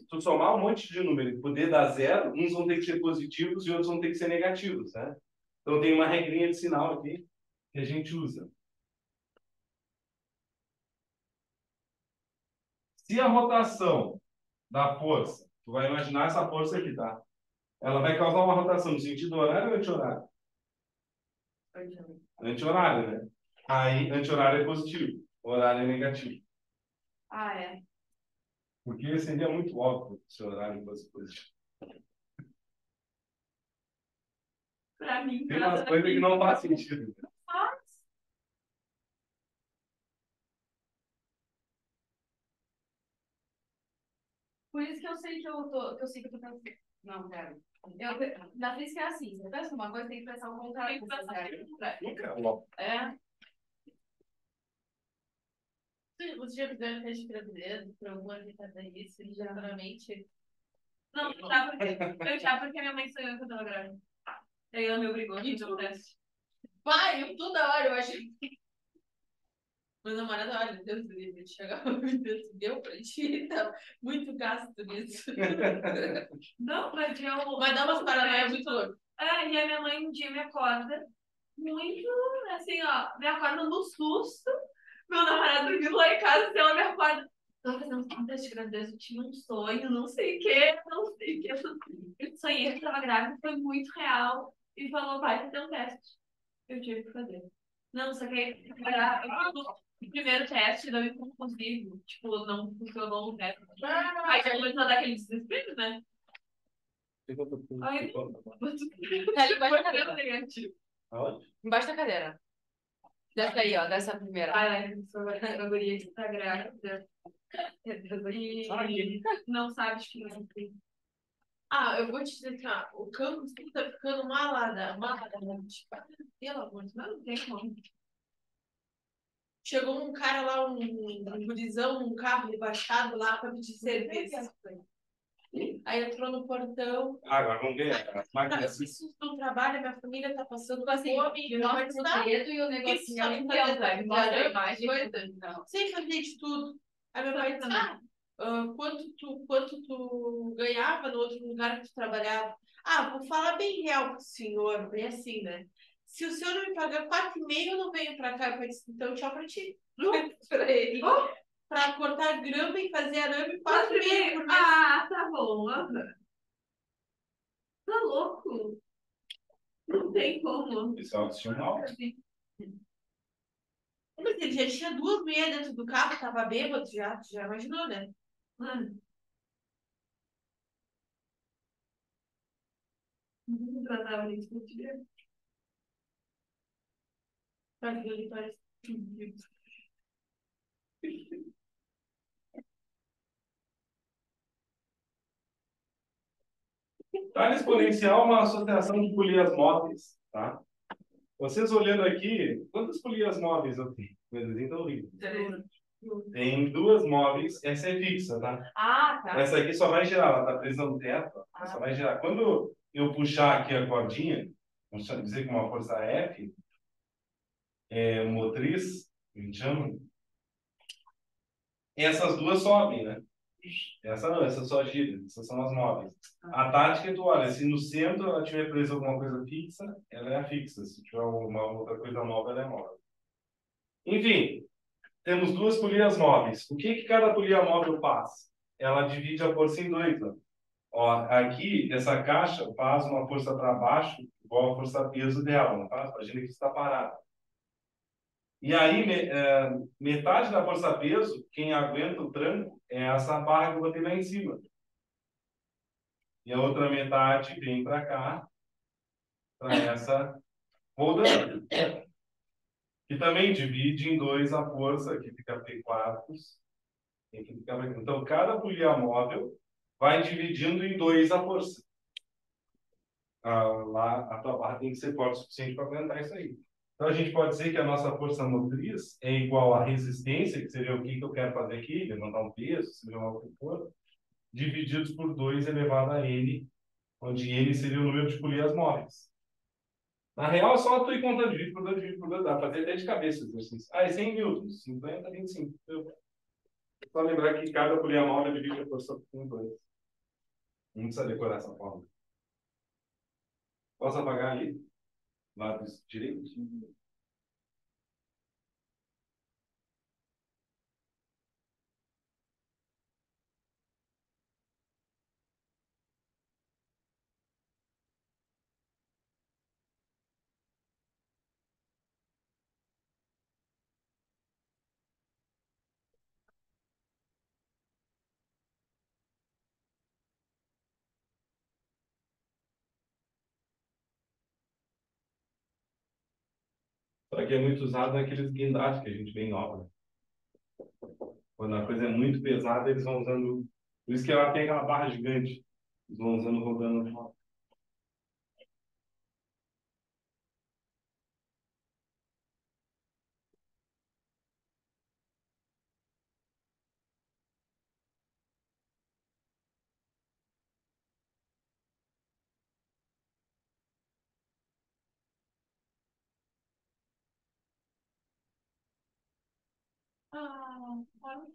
tu somar um monte de número e poder dar zero, uns vão ter que ser positivos e outros vão ter que ser negativos, né? Então tem uma regrinha de sinal aqui que a gente usa. Se a rotação da força, tu vai imaginar essa força aqui, tá? Ela vai causar uma rotação no sentido horário ou anti-horário? Anti-horário, né? Aí, anti-horário é positivo, horário é negativo. É. Porque seria muito óbvio se o horário fosse positivo. Pra mim, Tem umas coisas que não faz sentido. faz. Por isso que eu sei que eu sei que eu tô pensando. Não, pera. Na física é assim, você pensa uma coisa, tem que pensar o contrário. É. Você já fizeram teste de gravidez para alguma vez fazer isso? E geralmente. Não, eu já porque minha mãe sonhou que eu tava grávida. Aí ela me obrigou a fazer o teste. Pai, eu toda hora eu achei. Meu namorado, olha, Deus do livro, chegava Deus deu pra ti, tá muito gasto nisso. Não, mas eu. Mas dá umas paranoias muito loucas. E a minha mãe um dia me acorda muito, assim, ó, me acorda no susto. Meu namorado dormindo lá em casa, assim, ela me acorda. Tô fazendo um teste de gravidez, eu tinha um sonho, não sei o que, não sei o que. Eu sonhei que estava grávida, foi muito real. E falou, vai fazer um teste. Eu tive que fazer. Não, só que aí, eu o primeiro teste não inconclusivo. Tipo, não funcionou o teste. Aí já começou a dar aquele desespero, né? Aí, Tá ali embaixo da cadeira. negativo. Aonde? Embaixo da cadeira. Dessa aí, ó, dessa primeira. A guria que tá grávida. E não sabe de que não tem. Eu vou te dizer que o campus tá ficando malada. Pelo amor de Deus, Não tem como. chegou um cara lá, um gurizão, um carro rebaixado lá para pedir serviço. Aí entrou no portão. Agora vamos ver. As máquinas. Isso não trabalha, minha família tá passando Assim, fome. mostra o dedo e o negocinho ali que anda. Mostra a imagem. Sem fazer de tudo. Aí meu pai disse, quanto tu ganhava no outro lugar que tu trabalhava? Vou falar bem real pro senhor, bem assim, né? Se o senhor não me pagar 4,5, eu não venho pra cá. Eu disse, então tchau pra ti. Pra ele. Pra cortar grama e fazer arame, 4,5 por mês. Tá bom. Tá louco. Não tem como. Isso é autoestima alta. Mas ele já tinha 2 mulheres dentro do carro, tava bêbado, já imaginou, né? Mano. Não tratava isso muito bem. Aquilo ali parece. Talha exponencial é uma associação de polias móveis, tá? Vocês olhando aqui, quantas polias móveis eu tenho? Meu desenho tá horrível. Tem 2 móveis, essa é fixa, tá? Ah, tá. Essa aqui só vai girar, ela tá presa no teto, ela só vai girar. Quando eu puxar aqui a cordinha, vamos dizer com uma força F, motriz, a gente chama, essas 2 sobem, né? Essa não, essa só gira, essas são as móveis. A tática é tu olha, se no centro ela tiver presa alguma coisa fixa, ela é a fixa. Se tiver uma outra coisa móvel, ela é móvel. Enfim, temos 2 polias móveis. O que cada polia móvel faz? Ela divide a força em 2. Ó, aqui, essa caixa faz uma força para baixo igual a força peso dela, não faz? Imagina que está parado. E aí, metade da força peso, quem aguenta o tranco, é essa barra que eu botei lá em cima. E a outra metade vem para cá, para essa rodando. Que também divide em 2 a força, aqui fica P quartos. Aqui fica... Então, cada polia móvel vai dividindo em 2 a força. Lá, a tua barra tem que ser forte o suficiente para aguentar isso aí. Então, a gente pode dizer que a nossa força motriz é igual à resistência, que seria o que eu quero fazer aqui, levantar um peso, seja lá o que for, divididos por 2 elevado a N, onde N seria o número de polias móveis. Na real, é só tu ir contando divide por 2, divide por 2, dá para fazer até de cabeça esse exercício. É 100 newtons, 50, 25. É só lembrar que cada polia móvel divide a força por 2. Não precisa decorar essa forma. Posso apagar ali? Lado direito? Só que é muito usado naqueles guindastes que a gente vê em obra. Quando a coisa é muito pesada, eles vão usando. Por isso que ela tem aquela barra gigante. Eles vão usando rodando.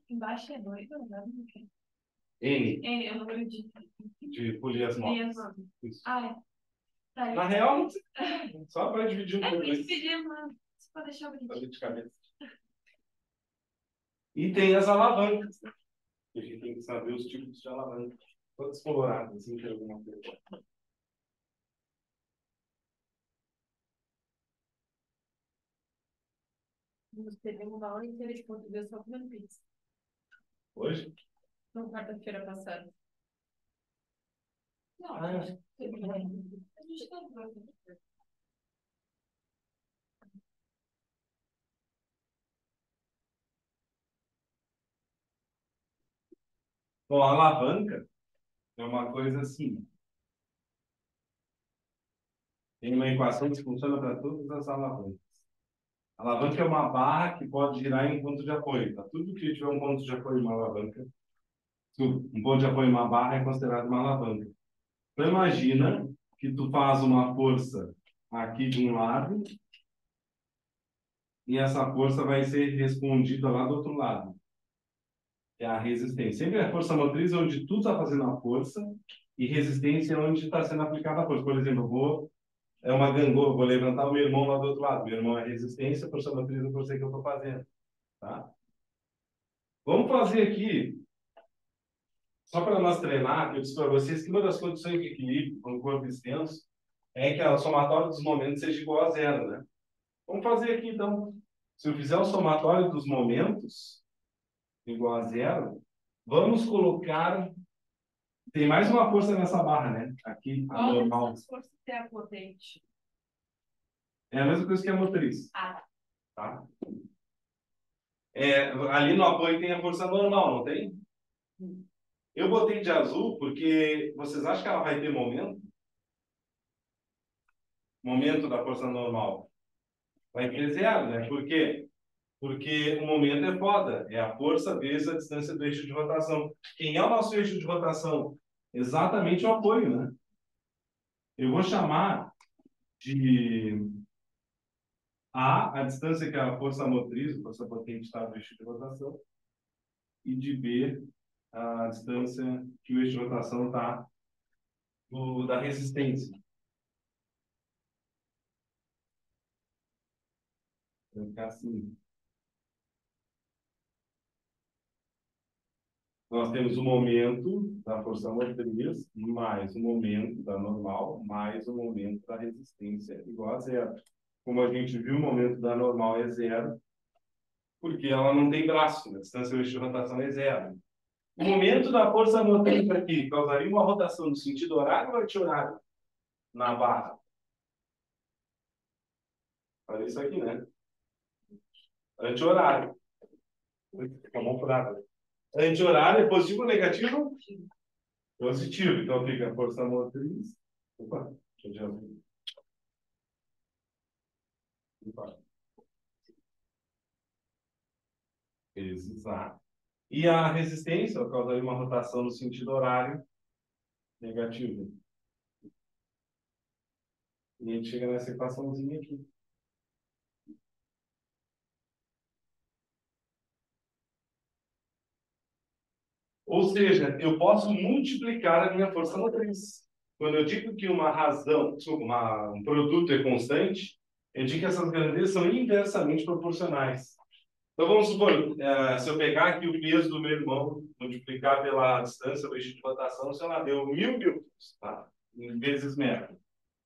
Embaixo é 2, né? N É o número de polias móveis. Isso. é. Tá, Na real, não precisa. Só vai dividir por por isso 2. pedir, mas você pode deixar o Fazer de cabeça. E tem as alavancas, né? A gente tem que saber os tipos de alavanca. Todas coloradas, assim, tem alguma coisa. Nós perdemos uma aula inteira de português só comendo pizza. Hoje? Na quarta-feira passada. Não, Ah, a gente tá pronto. bom, a alavanca é uma coisa assim. Tem uma equação que funciona para todas as alavancas. A alavanca é uma barra que pode girar em um ponto de apoio. Tá? Tudo que tiver um ponto de apoio em uma alavanca, tudo, um ponto de apoio em uma barra é considerado uma alavanca. Então imagina que tu faz uma força aqui de um lado e essa força vai ser respondida lá do outro lado. É a resistência. Sempre a força motriz é onde tu está fazendo a força e resistência é onde está sendo aplicada a força. Por exemplo, é uma gangorra, vou levantar o meu irmão lá do outro lado. Meu irmão é resistência, força motriz é a força que eu estou fazendo. Tá? Vamos fazer aqui, só para nós treinar, eu disse para vocês que uma das condições de equilíbrio para um corpo extenso é que a somatória dos momentos seja igual a zero, né? Vamos fazer aqui, então. Se eu fizer o somatório dos momentos igual a zero, vamos colocar... Tem mais uma força nessa barra, né? Aqui, a Qual normal. dessas forças é a potente? É a mesma coisa que a motriz. Ah, Tá? Ali no apoio tem a força normal, não tem? Eu botei de azul porque vocês acham que ela vai ter momento? Momento da força normal. Vai ter zero, né? Por quê? Porque o momento é foda. É a força vezes a distância do eixo de rotação. Quem é o nosso eixo de rotação? Exatamente o apoio, né? Eu vou chamar de A distância que é a força motriz, a força potente está do eixo de rotação, e de B, a distância que o eixo de rotação está da resistência. Vai ficar assim. Nós temos o momento da força motriz mais o momento da normal mais o momento da resistência igual a zero. Como a gente viu, o momento da normal é zero, porque ela não tem braço, né? A distância do eixo de rotação é zero. O momento da força motriz aqui causaria uma rotação no sentido horário ou anti-horário na barra? Olha isso aqui, né? Anti-horário. Acabou por nada. Anti-horário é positivo ou negativo? Positivo. Então fica a força motriz. Opa, deixa eu ver. Opa. Vezes A. E a resistência causaria uma rotação no sentido horário negativo. E a gente chega nessa equaçãozinha aqui. Ou seja, eu posso multiplicar a minha força motriz. Quando eu digo que uma razão, desculpa, um produto é constante, eu digo que essas grandezas são inversamente proporcionais. Então vamos supor, se eu pegar aqui o peso do meu irmão, multiplicar pela distância do eixo de rotação, sei lá, deu 1000 newtons, tá? Vezes metro.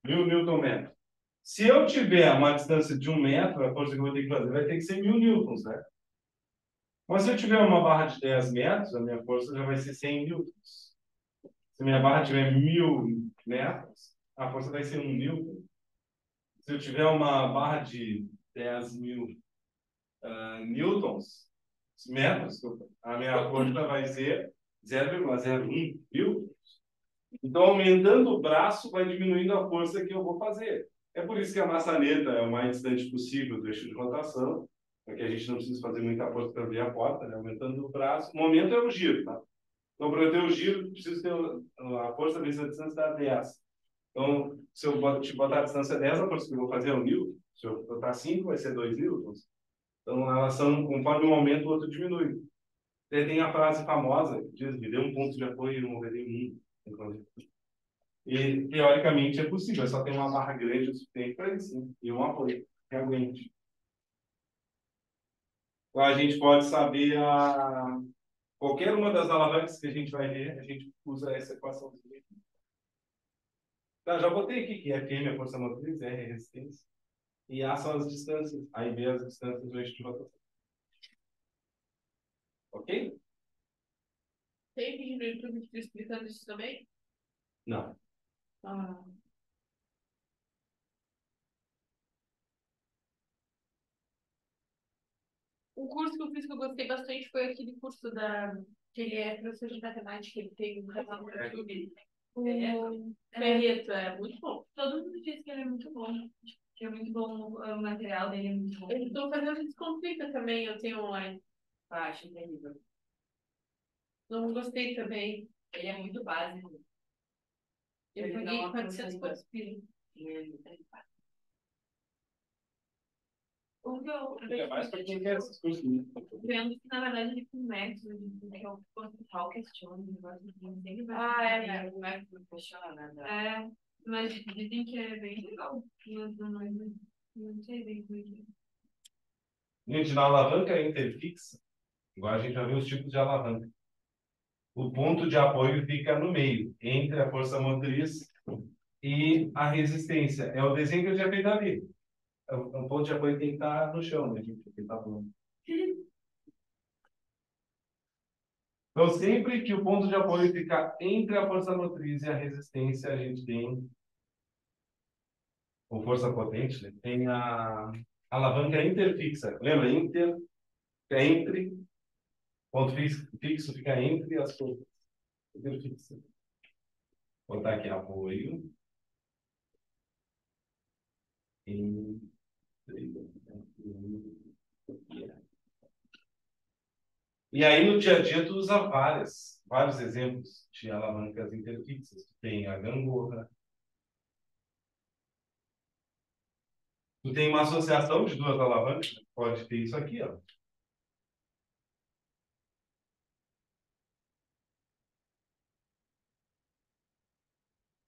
1000 newton metro. Se eu tiver uma distância de 1 metro, a força que eu vou ter que fazer vai ter que ser 1000 newtons, né? Mas se eu tiver uma barra de 10 metros, a minha força já vai ser 100 newtons. Se minha barra tiver 1000 metros, a força vai ser 1 newton. Se eu tiver uma barra de 10.000 newtons, metros, a minha força vai ser 0,01 newtons. Então, aumentando o braço, vai diminuindo a força que eu vou fazer. É por isso que a maçaneta é o mais distante possível do eixo de rotação, para que a gente não precise fazer muita força para abrir a porta, né? Aumentando o braço. O momento é o giro, tá? Então, para eu ter o giro, preciso ter a força vezes a distância da 10. Então, se eu botar a distância 10, a força que eu vou fazer é 1 newton. Se eu botar 5, vai ser 2 newtons. Então, elas são, conforme um aumenta, o outro diminui. Tem a frase famosa que diz: me dê um ponto de apoio e não moverei um. E, teoricamente, é possível. É só ter uma barra grande o suficiente para isso, né? E um apoio, realmente. Então, a gente pode saber qualquer uma das alavancas que a gente vai ver, a gente usa essa equação. Tá, já botei aqui que FM é a força motriz, R é a resistência. E A são as distâncias. A e B as distâncias do eixo de rotação. Ok? Tem vídeo no YouTube explicando isso também? Não. Ah. Um curso que eu fiz que eu gostei bastante foi aquele curso que ele é professor de matemática, ele tem um canal no YouTube. O Ferreto, é muito bom. todo mundo diz que ele é muito bom. Que é muito bom, o material dele é muito bom. Eles estão fazendo Descomplica também, eu tenho online. Ah, acho terrível. Não gostei também. Ele é muito básico. Eu Ele paguei não 400 aprofunda. pontos pila. O que eu É mais para quem quer essas coisas. Né? vendo que, na verdade, ele com método, que é o quanto questiona, o negócio de sempre vai. O método questiona nada. É, mas dizem que é bem legal. Não sei bem como é que é. Gente, na alavanca interfixa, igual a gente já viu os tipos de alavanca. O ponto de apoio fica no meio, entre a força motriz e a resistência. É o desenho que eu já fiz ali. O ponto de apoio tem que estar no chão, né, gente? Porque tá bom. Então, sempre que o ponto de apoio ficar entre a força motriz e a resistência, a gente tem, ou força potente, né? Tem a alavanca interfixa. Lembra? Inter é entre, ponto fixo fica entre as forças. Interfixa. Vou botar aqui apoio. Entre. E aí, no dia a dia, tu usa vários exemplos de alavancas interfixas. Tu tem a gangorra. Tu tem uma associação de duas alavancas. Pode ter isso aqui, ó.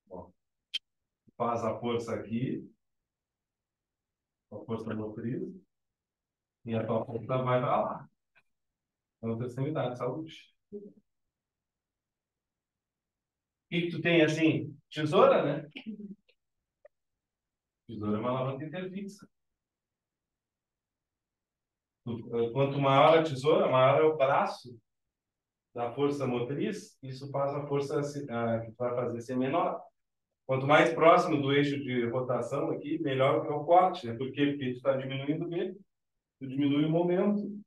Ó, faz a força aqui, a força motriz, e a tua força vai para lá. É outra extremidade, saúde. E tu tem, assim, tesoura, né? Tesoura é uma alavanca interfixa. Quanto maior a tesoura, maior é o braço da força motriz, isso faz a força que tu vai fazer ser menor. Quanto mais próximo do eixo de rotação aqui, melhor é o corte, né? Por quê? Porque tu está diminuindo ele, tu diminui o momento.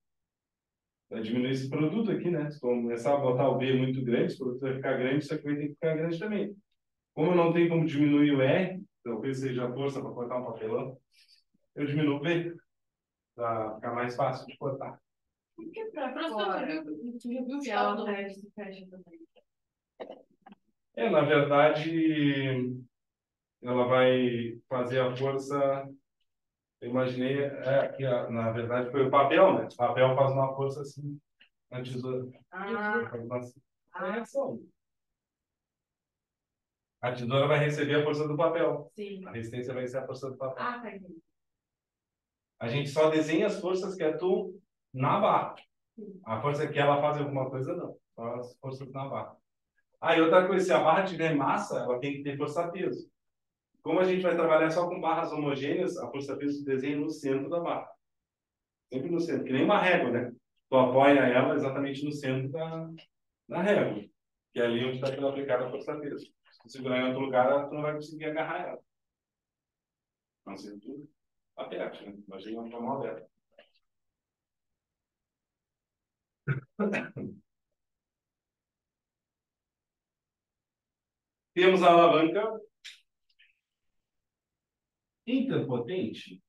Vai diminuir esse produto aqui, né? Se tu começar a botar o B muito grande, esse produto vai ficar grande, isso aqui vai ter que ficar grande também. Como não tem como diminuir o R, talvez seja a força para cortar um papelão, eu diminuo o B, para ficar mais fácil de cortar. Por que pra Professor, fora? tu já viu o Se ela chão? fecha, se fecha também. Na verdade, ela vai fazer a força. Eu imaginei que, na verdade, foi o papel, né? O papel faz uma força assim na tesoura. Ah, Faz uma reação. A tesoura vai receber a força do papel. sim. A resistência vai ser a força do papel. Ah, tá entendi. A gente só desenha as forças que atuam na barra. A força que ela faz alguma coisa, não. Só as forças na barra. Ah, e outra coisa, se a barra tiver massa, ela tem que ter força-peso. Como a gente vai trabalhar só com barras homogêneas, a força-peso se desenha no centro da barra. Sempre no centro, que nem uma régua, né? Tu apoia ela exatamente no centro da régua, que é ali onde está sendo aplicada a força-peso. Se tu segurar em outro lugar, tu não vai conseguir agarrar ela. Não sei tudo. Aperte, né? Imagina uma mão aberta. Temos a alavanca interpotente.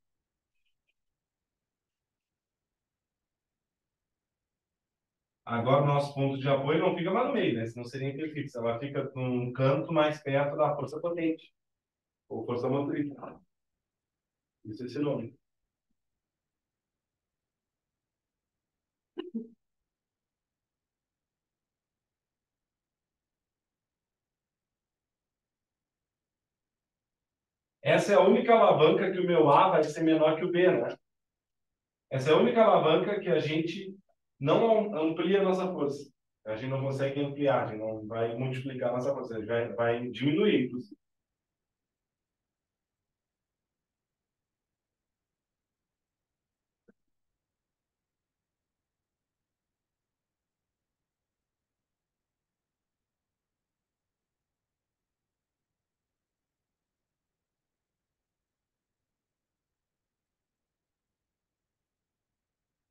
Agora, o nosso ponto de apoio não fica mais no meio, né? Senão seria interfixa. Ela fica num canto mais perto da força potente, ou força motriz. Isso é esse nome. Essa é a única alavanca que o meu A vai ser menor que o B, né? Essa é a única alavanca que a gente não amplia a nossa força. A gente não consegue ampliar, a gente não vai multiplicar a nossa força, a gente vai diminuir, inclusive.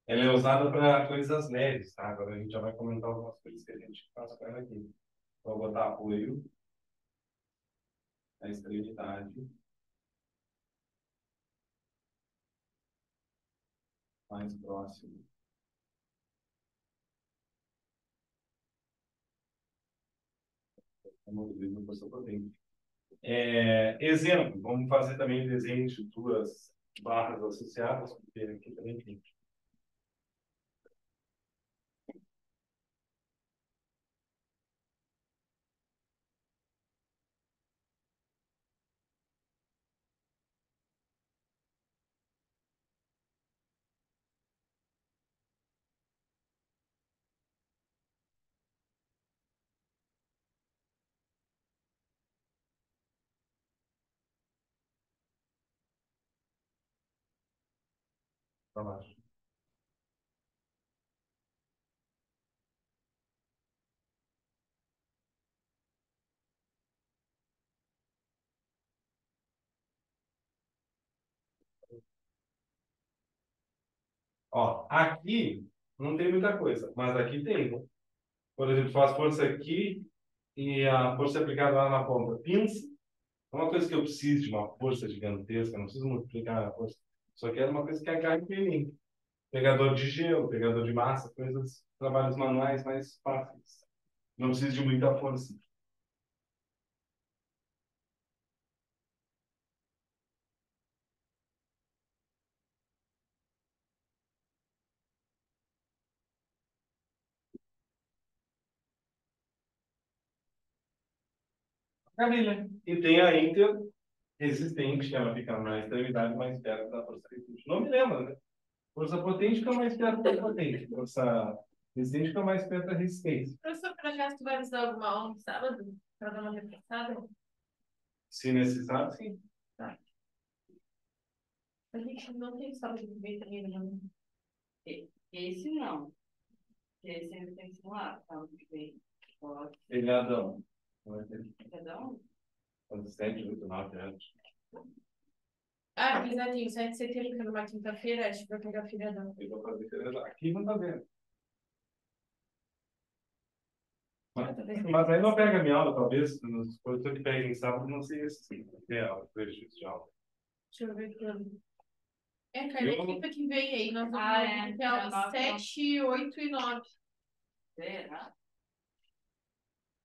Ela é usada para coisas leves, tá? Agora a gente já vai comentar algumas coisas que a gente faz com ela aqui. Vou botar apoio na extremidade mais próximo. Hemoglobina força potente. Exemplo, vamos fazer também desenho de duas barras associadas, porque aqui também tem. para baixo. Ó, aqui não tem muita coisa, mas aqui tem, né? Por exemplo, faz força aqui e a força é aplicada lá na ponta. Pinça. Não é uma coisa que eu preciso de uma força gigantesca, não preciso multiplicar a força. Só que é uma coisa que agarra em mim. Pegador de gelo, pegador de massa, coisas, trabalhos manuais mais fáceis. Não preciso de muita força. Maravilha. E tem a Inter resistente, que ela fica na extremidade mais perto da força resistente. Não me lembro, né? Força potente fica mais perto da potente. Força resistente fica mais perto da resistência. Professor, por acaso tu vai nos dar alguma aula no sábado? Para dar uma reforçada? Se necessário, sim. Tá. A gente não tem sábado que vem também, não. Esse não. Esse ainda tem que simular, tá? Que vem. Pode. Feriadão. Cada um? Consistente, 8, 9 anos. Ah, exatinho, 7 de setembro, que é numa quinta-feira, acho que vai pegar feriadão. Eu vou fazer feriadão. Aqui não tá vendo. Mas aí não pega a minha aula, talvez. Nos professores que pegam em sábado, não sei se tem aula, prejuízo de aula. Deixa eu ver quando. É, cara, é quinta que vem aí. Nós vamos ter aula 7, 8 e 9. Será?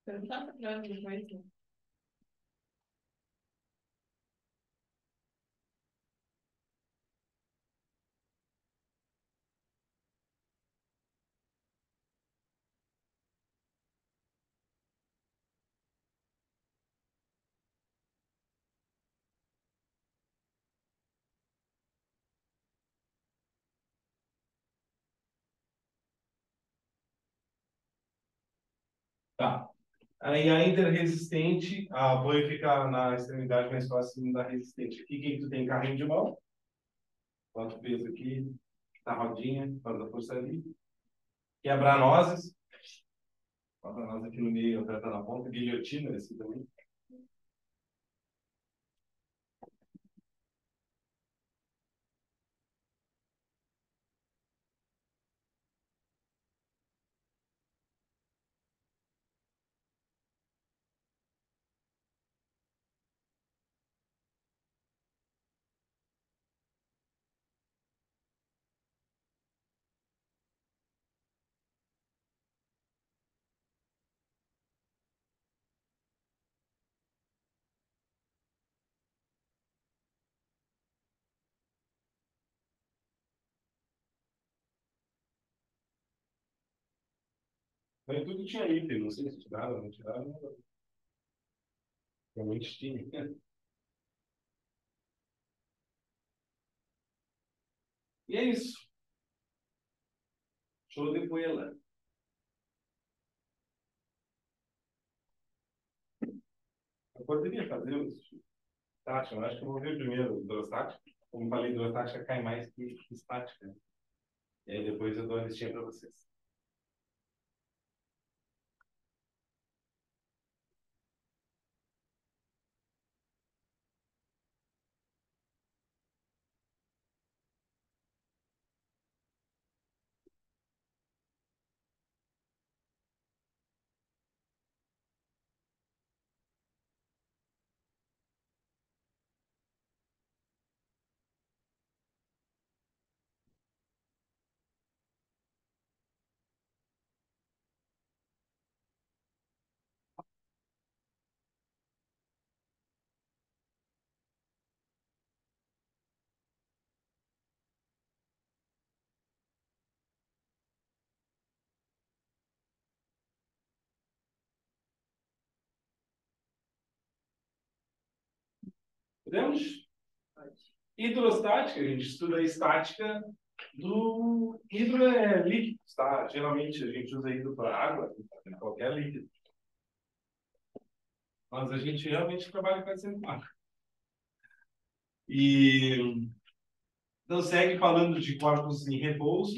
Perguntar pra ela depois, né? Tá. Aí a interresistente, a apoio fica na extremidade mais próxima da resistente. Aqui, quem tu tem carrinho de mão, bota o peso aqui, tá rodinha, faz a força ali. Quebrar nozes, bota a noz aqui no meio, aperta na ponta, guilhotina, esse também. Mas tudo tinha item, não sei se tiraram, não tiraram. Realmente tinha. E é isso. Show de bola. Eu poderia fazer os tática, eu acho que eu vou ver primeiro o hidrostática. Como falei, hidrostática cai mais que estática. E aí depois eu dou a listinha para vocês. Podemos? Hidrostática, a gente estuda a estática do hidro é líquido, tá? Geralmente a gente usa hidro para água, em qualquer líquido. Mas a gente realmente trabalha com essa marca. E Então, segue falando de corpos em repouso,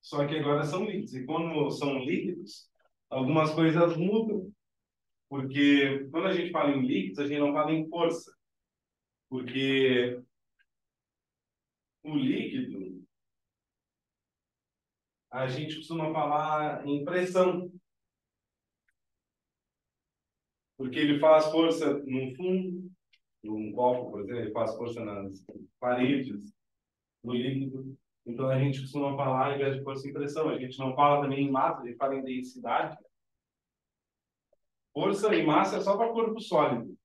só que agora são líquidos. E quando são líquidos, algumas coisas mudam. Porque quando a gente fala em líquidos, a gente não fala em força. Porque o líquido, a gente costuma falar em pressão. Porque ele faz força no fundo, num copo, por exemplo, ele faz força nas paredes, no líquido. Então, a gente costuma falar, ao invés de força em pressão, a gente não fala também em massa, a gente fala em densidade. Força e massa é só para corpo sólido.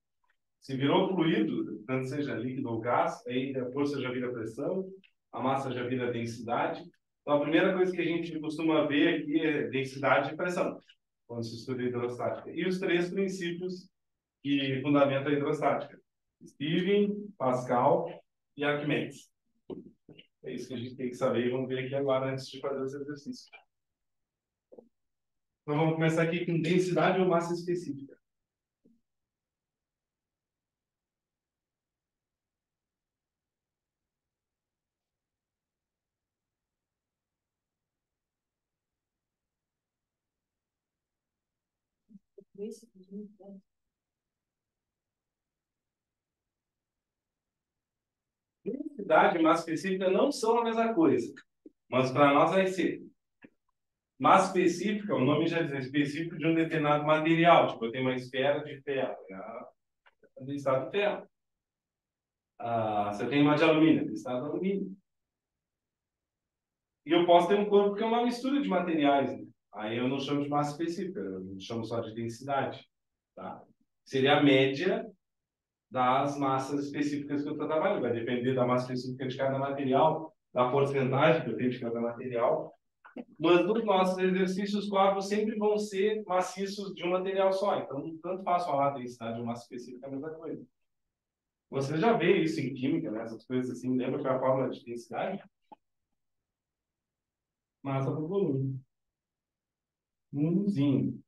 Se virou fluido, tanto seja líquido ou gás, aí a força já vira pressão, a massa já vira densidade. Então, a primeira coisa que a gente costuma ver aqui é densidade e pressão, quando se estuda hidrostática. E os três princípios que fundamentam a hidrostática: Steven, Pascal e Arquimedes. É isso que a gente tem que saber e vamos ver aqui agora antes de fazer esse exercício. Então, vamos começar aqui com densidade ou massa específica. Densidade e massa específica não são a mesma coisa, mas para nós vai ser. Massa específica, o nome já diz, é específico de um determinado material. Tipo, eu tenho uma esfera de ferro, é a densidade de ferro. Se eu tenho uma de alumínio, a densidade de alumínio. E eu posso ter um corpo que é uma mistura de materiais, né? Aí eu não chamo de massa específica, eu chamo só de densidade. Tá? Seria a média das massas específicas que eu estou trabalhando. Vai depender da massa específica de cada material, da porcentagem que eu tenho de cada material. Mas nos nossos exercícios, os corpos sempre vão ser maciços de um material só. Então, tanto faz falar densidade de uma massa específica, é a mesma coisa. Você já vê isso em química, né? Essas coisas assim. Lembra que é a fórmula de densidade? Massa por volume. Mundozinho.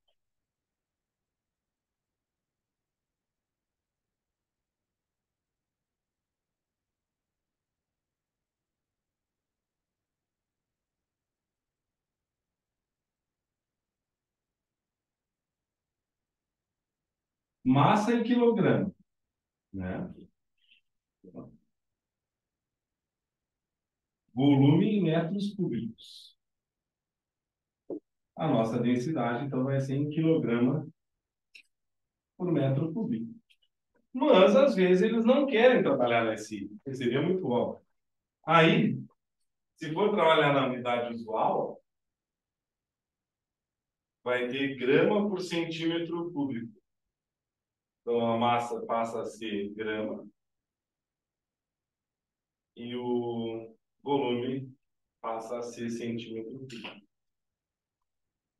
Massa em quilograma, né? Volume em metros cúbicos. A nossa densidade, então, vai ser em quilograma por metro cúbico. Mas, às vezes, eles não querem trabalhar nesse. Seria muito óbvio. Aí, se for trabalhar na unidade usual, vai ter grama por centímetro cúbico. Então, a massa passa a ser grama e o volume passa a ser centímetro cúbico.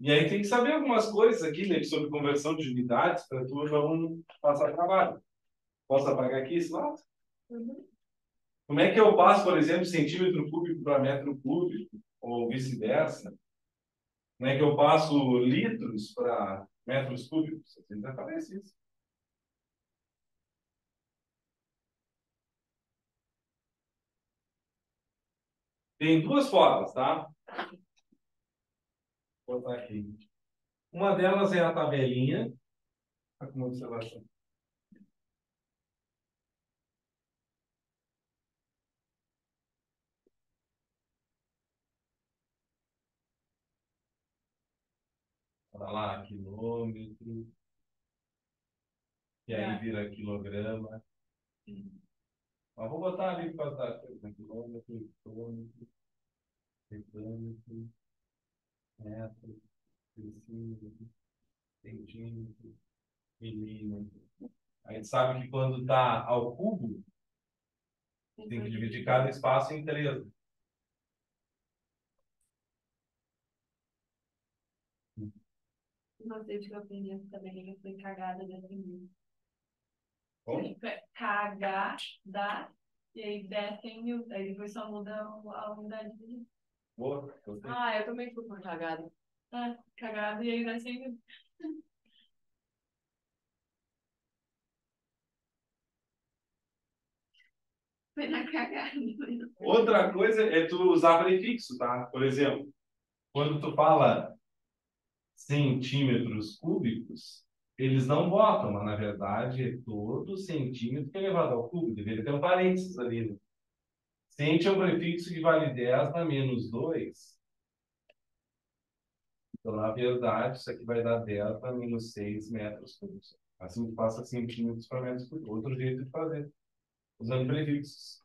E aí tem que saber algumas coisas aqui, né, sobre conversão de unidades para tu não passar trabalho. Posso apagar aqui esse lado? Uhum. Como é que eu passo, por exemplo, centímetro cúbico para metro cúbico, ou vice-versa? Como é que eu passo litros para metros cúbicos? Sempre aparece isso. Tem duas formas, tá? Vou botar aqui. Uma delas é a tabelinha. Tá com uma observação. Olha lá, quilômetro. E aí vira quilograma. Mas vou botar ali para dar quilômetro, quilômetro, decâmetro, metro, decímetro, centímetro, milímetro. A gente sabe que quando está ao cubo, tem que dividir cada espaço em 3. Não sei o que eu aprendi essa tabelinha, foi cagada de aprender. Bom, KH dá, e aí descem mil, aí depois só muda a unidade de. boa, gostei. Eu também fui por cagada. Cagada e aí descem mil. Foi na cagada. Outra coisa é tu usar prefixo, tá? Por exemplo, quando tu fala centímetros cúbicos, eles não botam, mas na verdade é todo centímetro que é elevado ao cubo. Deveria ter um parênteses ali, né? Centi é um prefixo que vale 10 na menos 2. Então, na verdade, isso aqui vai dar 10 na menos 6 metros cúbicos. Assim tu passa centímetros para metros cúbicos. Outro jeito de fazer, usando prefixos.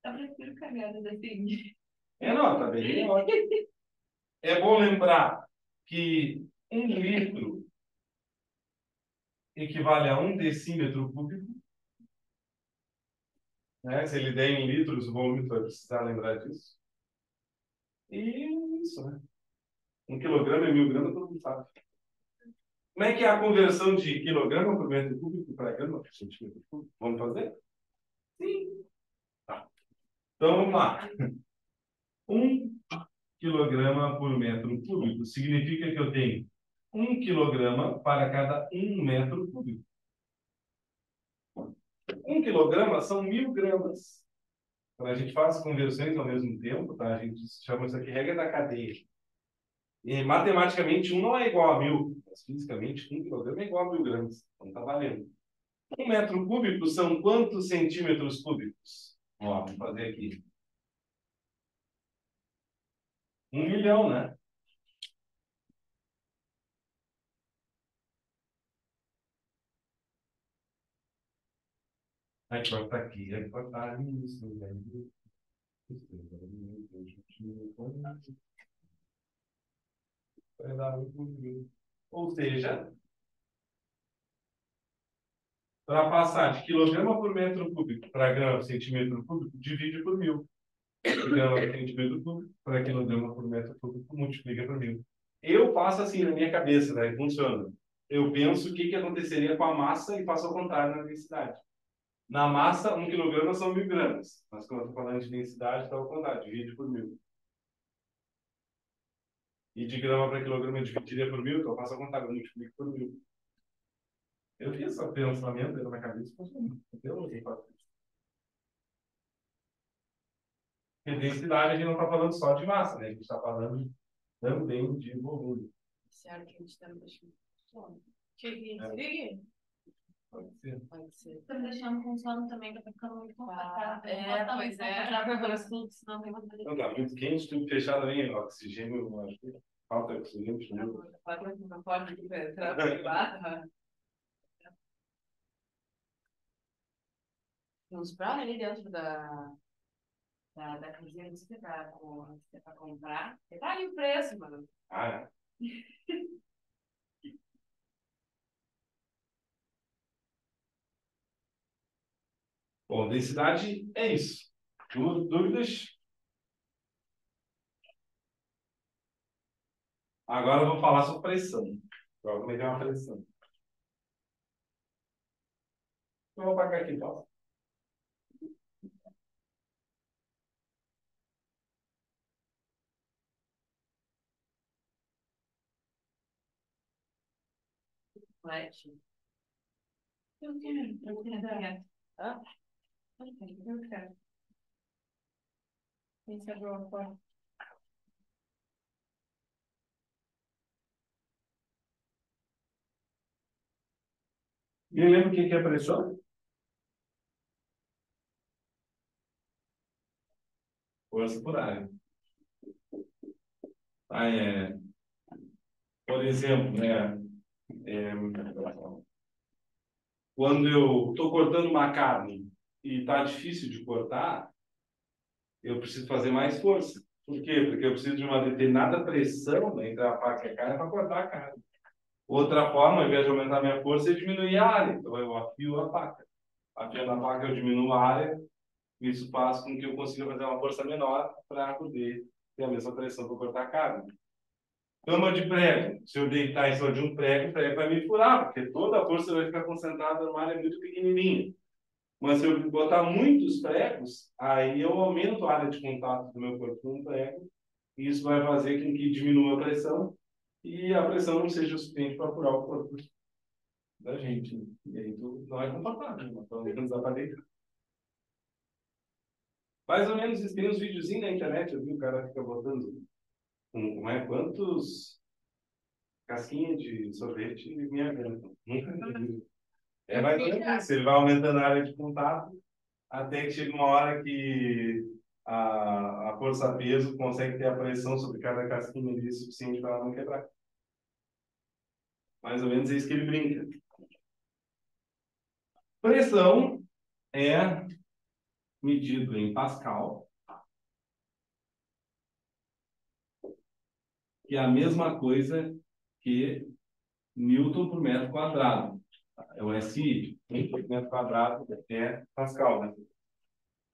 Eu prefiro cagada da seguinte. Não, tá bem ótimo. É bom lembrar que 1 litro equivale a 1 decímetro cúbico. Né? Se ele der em litros, o volume vai precisar lembrar disso. E isso, né? 1 quilograma e 1.000 gramas, todo mundo sabe. Como é que é a conversão de quilograma por metro cúbico para grama por centímetro cúbico? Vamos fazer? Sim. Tá. Então, vamos lá. 1 quilograma por metro cúbico significa que eu tenho 1 quilograma para cada 1 metro cúbico. 1 quilograma são 1.000 gramas. Quando a gente faz conversões ao mesmo tempo, tá? A gente chama isso aqui regra da cadeia. E matematicamente, 1 não é igual a 1.000, mas fisicamente, 1 quilograma é igual a 1.000 gramas. Então tá valendo. 1 metro cúbico são quantos centímetros cúbicos? Ó, vamos fazer aqui. 1 milhão, né? Aí corta aqui, aí corta ali, isso, vai dar 1 por 1.000. Ou seja, para passar de quilograma por metro cúbico para grama por centímetro cúbico, divide por 1.000. Grama por centímetro cúbico para quilograma por metro cúbico, multiplica por 1.000. Eu faço assim na minha cabeça, né? Funciona. Eu penso o que aconteceria com a massa e faço ao contrário na densidade. Na massa, 1 quilograma são 1.000 gramas. Mas quando eu estou falando de densidade, está ao contrário, divide por 1.000. E de grama para quilograma eu dividiria por 1.000, então eu faço ao contrário, eu multiplico por 1.000. Eu fiz esse pensamento na minha cabeça, funciona. Eu não sei fazer isso. Porque densidade a gente não está falando só de massa, né? A gente está falando também de volume. Certo, que a gente está deixando. Cheguei. Pode ser. Pode ser. Estamos deixando com sono também, que tá ficando muito complicado. Pois é. Senão tem vontade de... Então tá muito quente, tudo fechado ali, oxigênio, acho que falta oxigênio. Não pode entrar privada. Tem uns pratos ali dentro da cozinha que você tá para comprar. Tá aí o preço, mano. Ah, é. Bom, densidade é isso. Dúvidas? Agora eu vou falar sobre pressão. Agora como é que é uma pressão. Eu vou apagar aqui, tá? Flat. Eu quero. Hã? Eu quero. Esse é bom, pô. E lembra o que é pressão? Força por área. Por exemplo, né? Quando eu estou cortando uma carne e está difícil de cortar, eu preciso fazer mais força. Por quê? Porque eu preciso de uma determinada pressão, né, entre a faca e a carne para cortar a carne. Outra forma, ao invés de aumentar a minha força, é diminuir a área. Então, eu afio a faca. Afiando a faca, eu diminuo a área. Isso faz com que eu consiga fazer uma força menor para poder ter a mesma pressão para cortar a carne. Cama de prego. Se eu deitar em cima de um prego, o prego vai me furar, porque toda a força vai ficar concentrada numa área muito pequenininha. Mas se eu botar muitos pregos, aí eu aumento a área de contato do meu corpo com o prego, e isso vai fazer com que diminua a pressão, e a pressão não seja o suficiente para furar o corpo da gente. Né? E aí não é confortável, então não dá para deitar. Mais ou menos, tem uns videozinhos na internet, eu vi o cara fica botando como é, quantos casquinhas de sorvete me aguentam. Nunca vi. É mais ou menos isso. Ele vai aumentando a área de contato até que chega uma hora que a força-peso consegue ter a pressão sobre cada casquinha ali suficiente para ela não quebrar. Mais ou menos é isso que ele brinca. Pressão é medido em Pascal, que é a mesma coisa que Newton por metro quadrado. É o SI, por metro quadrado é Pascal, né?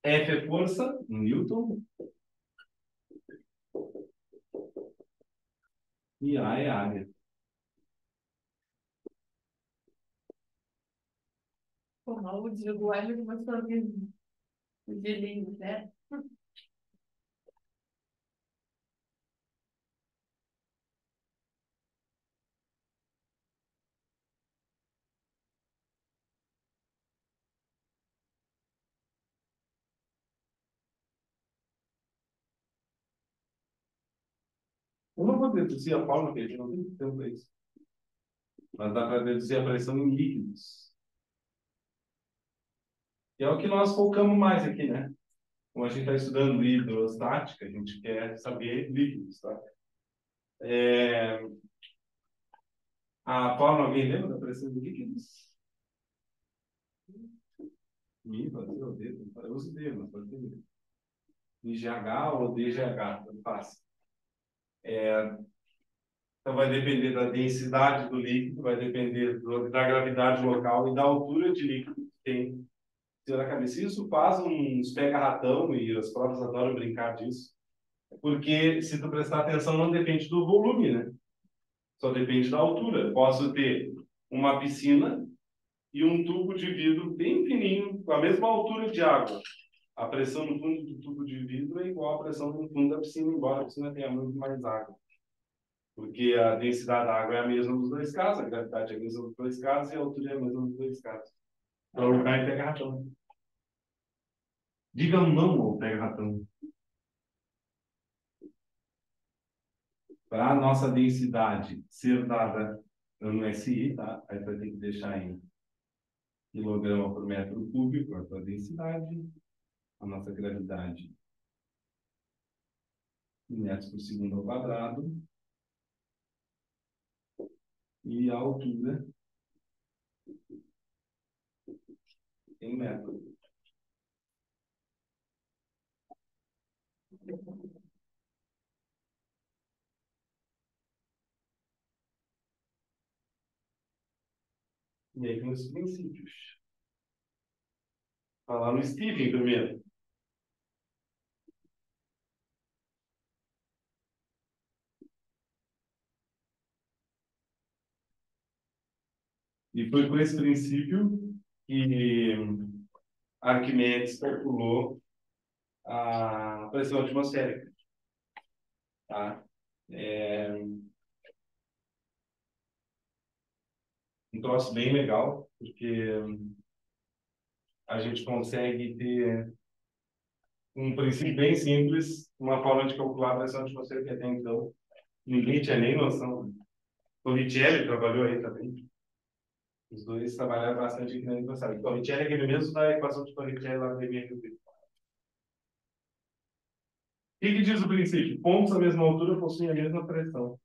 F é força, Newton, e A é área. Pô, mal o Diego Wellington começou a vir de lindo, né? Eu não vou deduzir a forma que a gente não tem tempo para isso. Mas dá para deduzir a pressão em líquidos. E é o que nós focamos mais aqui, né? Como a gente está estudando hidrostática, a gente quer saber líquidos, tá? A forma, alguém lembra da pressão de líquidos? I, pode ser o D, eu uso D, mas pode ser D. IGH ou DGH, tanto faz. Então, vai depender da densidade do líquido, vai depender da gravidade local e da altura de líquido que tem na cabeça. Isso faz uns pega-ratão, e as provas adoram brincar disso, porque se tu prestar atenção, não depende do volume, né? Só depende da altura. Posso ter uma piscina e um tubo de vidro bem fininho, com a mesma altura de água. A pressão no fundo do tubo de vidro é igual à pressão no fundo da piscina, embora a piscina tenha muito mais água. Porque a densidade da água é a mesma nos dois casos, a gravidade é a mesma nos dois casos e a altura é a mesma nos dois casos. Para o lugar e pega ratão. Diga não ao pega ratão. Para a nossa densidade ser dada no SI, tá? Aí vai ter que deixar em quilograma por metro cúbico, a densidade, a nossa gravidade em metros por segundo ao quadrado e a altura em metro. E aí tem os princípios. Falar no Steven primeiro. E foi por esse princípio que Arquimedes calculou a pressão atmosférica. Tá? Um troço bem legal, porque a gente consegue ter um princípio bem simples, uma forma de calcular a pressão atmosférica que até então ninguém tinha nem noção. O Torricelli trabalhou aí também. Os dois trabalharam bastante aqui na aniversário. O Torricelli é aquele mesmo da equação de Torricelli lá do MRV. O que diz o princípio? Pontos à mesma altura possuem a mesma pressão.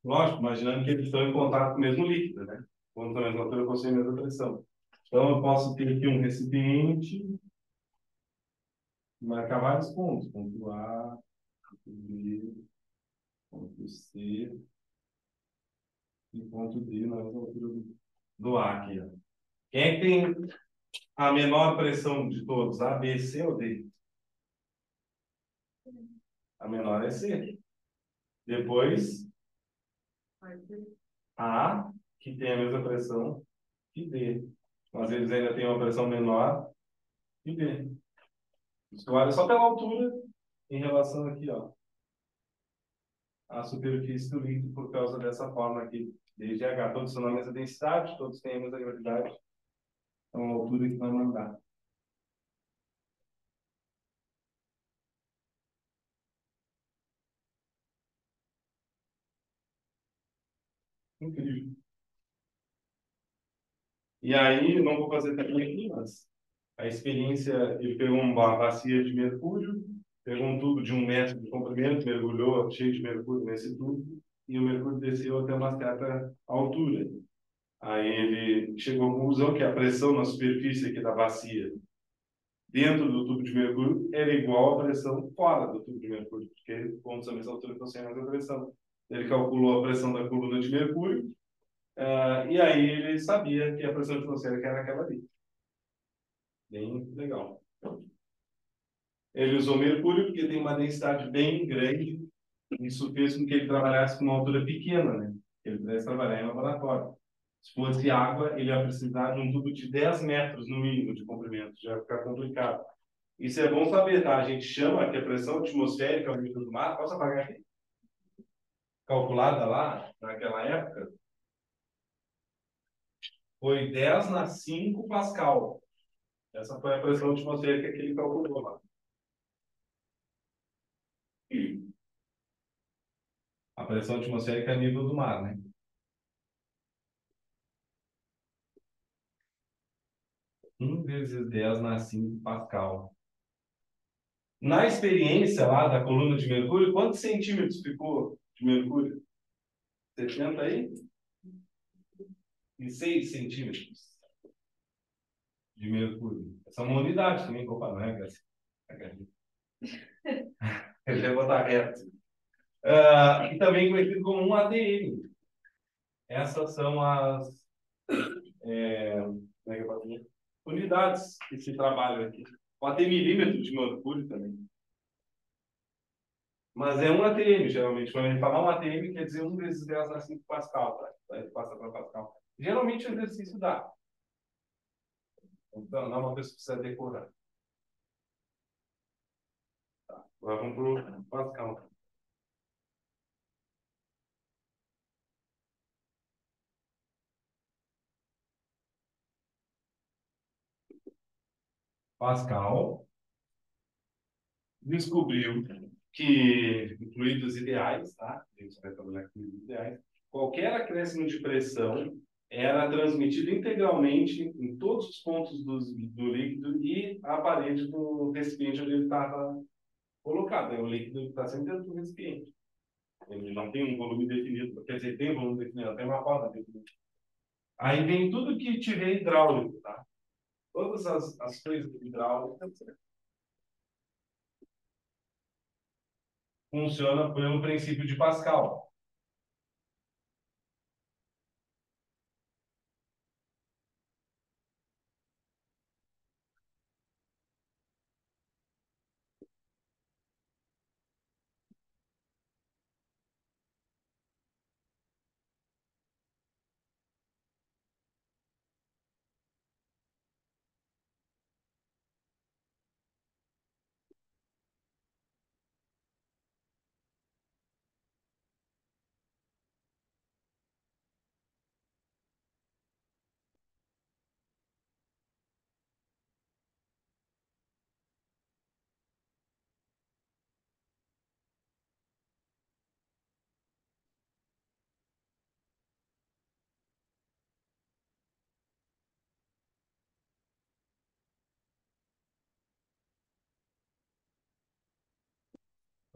Lógico, imaginando que eles estão em contato com o mesmo líquido, né? Pontos à mesma altura possuem a mesma pressão. Então, eu posso ter aqui um recipiente, marcar vários pontos. Ponto A, ponto B, ponto C e ponto D na mesma altura do A aqui. Ó. Quem é que tem a menor pressão de todos? A, B, C ou D? A menor é C. Depois, A, que tem a mesma pressão que D. mas eles ainda têm uma pressão menor. E vê. Você olha só pela altura em relação aqui, ó, à superfície do líquido por causa dessa forma aqui. Desde H, todos são na mesma densidade, todos têm a mesma gravidade. Então, a altura que vai mandar. Incrível. E aí, eu não vou fazer também aqui, mas a experiência, ele pegou uma bacia de mercúrio, pegou um tubo de 1 metro de comprimento, mergulhou cheio de mercúrio nesse tubo, e o mercúrio desceu até uma certa altura. Aí ele chegou à conclusão que a pressão na superfície aqui da bacia, dentro do tubo de mercúrio, era igual à pressão fora do tubo de mercúrio, porque pontos a mesma altura estão sem a mesma pressão. Ele calculou a pressão da coluna de mercúrio, e aí ele sabia que a pressão atmosférica era aquela ali. Bem legal. Ele usou mercúrio porque tem uma densidade bem grande. Isso fez com que ele trabalhasse com uma altura pequena, né? Ele pudesse trabalhar em laboratório. Se fosse água, ele ia precisar de um tubo de 10 metros no mínimo de comprimento. Já ia ficar complicado. Isso é bom saber, tá? A gente chama que a pressão atmosférica ao nível do mar, posso apagar aqui? Calculada lá, naquela época, foi 10 na 5 Pascal. Essa foi a pressão atmosférica que ele calculou lá. A pressão atmosférica a nível do mar, né? 1 vezes 10 na 5 Pascal. Na experiência lá da coluna de mercúrio, quantos centímetros ficou de mercúrio? 70 aí? E 6 centímetros de mercúrio. Essa é uma unidade também, opa, não é, Graça? Ele vai botar reto. E também conhecido como um ADM. Essas são as como é que eu posso dizer? Unidades que se trabalham aqui. Pode ter milímetro de mercúrio também. Mas é um ATM, geralmente. Quando a gente fala um ATM, quer dizer 1 vezes 10 na 5 Pascal. Tá? Aí passa para Pascal. Geralmente o exercício dá. Então, não é uma coisa que precisa decorar. Tá. Agora vamos para o Pascal. Pascal descobriu que, incluídos ideais, tá? A gente vai trabalhar com ideais, qualquer acréscimo de pressão era transmitido integralmente em todos os pontos do líquido e a parede do recipiente onde ele estava colocado. É o líquido que está sempre dentro do recipiente. Ele não tem um volume definido, quer dizer, tem um volume definido, tem uma forma definida. Aí vem tudo que tiver hidráulico, tá? Todas as coisas hidráulicas funcionam pelo princípio de Pascal.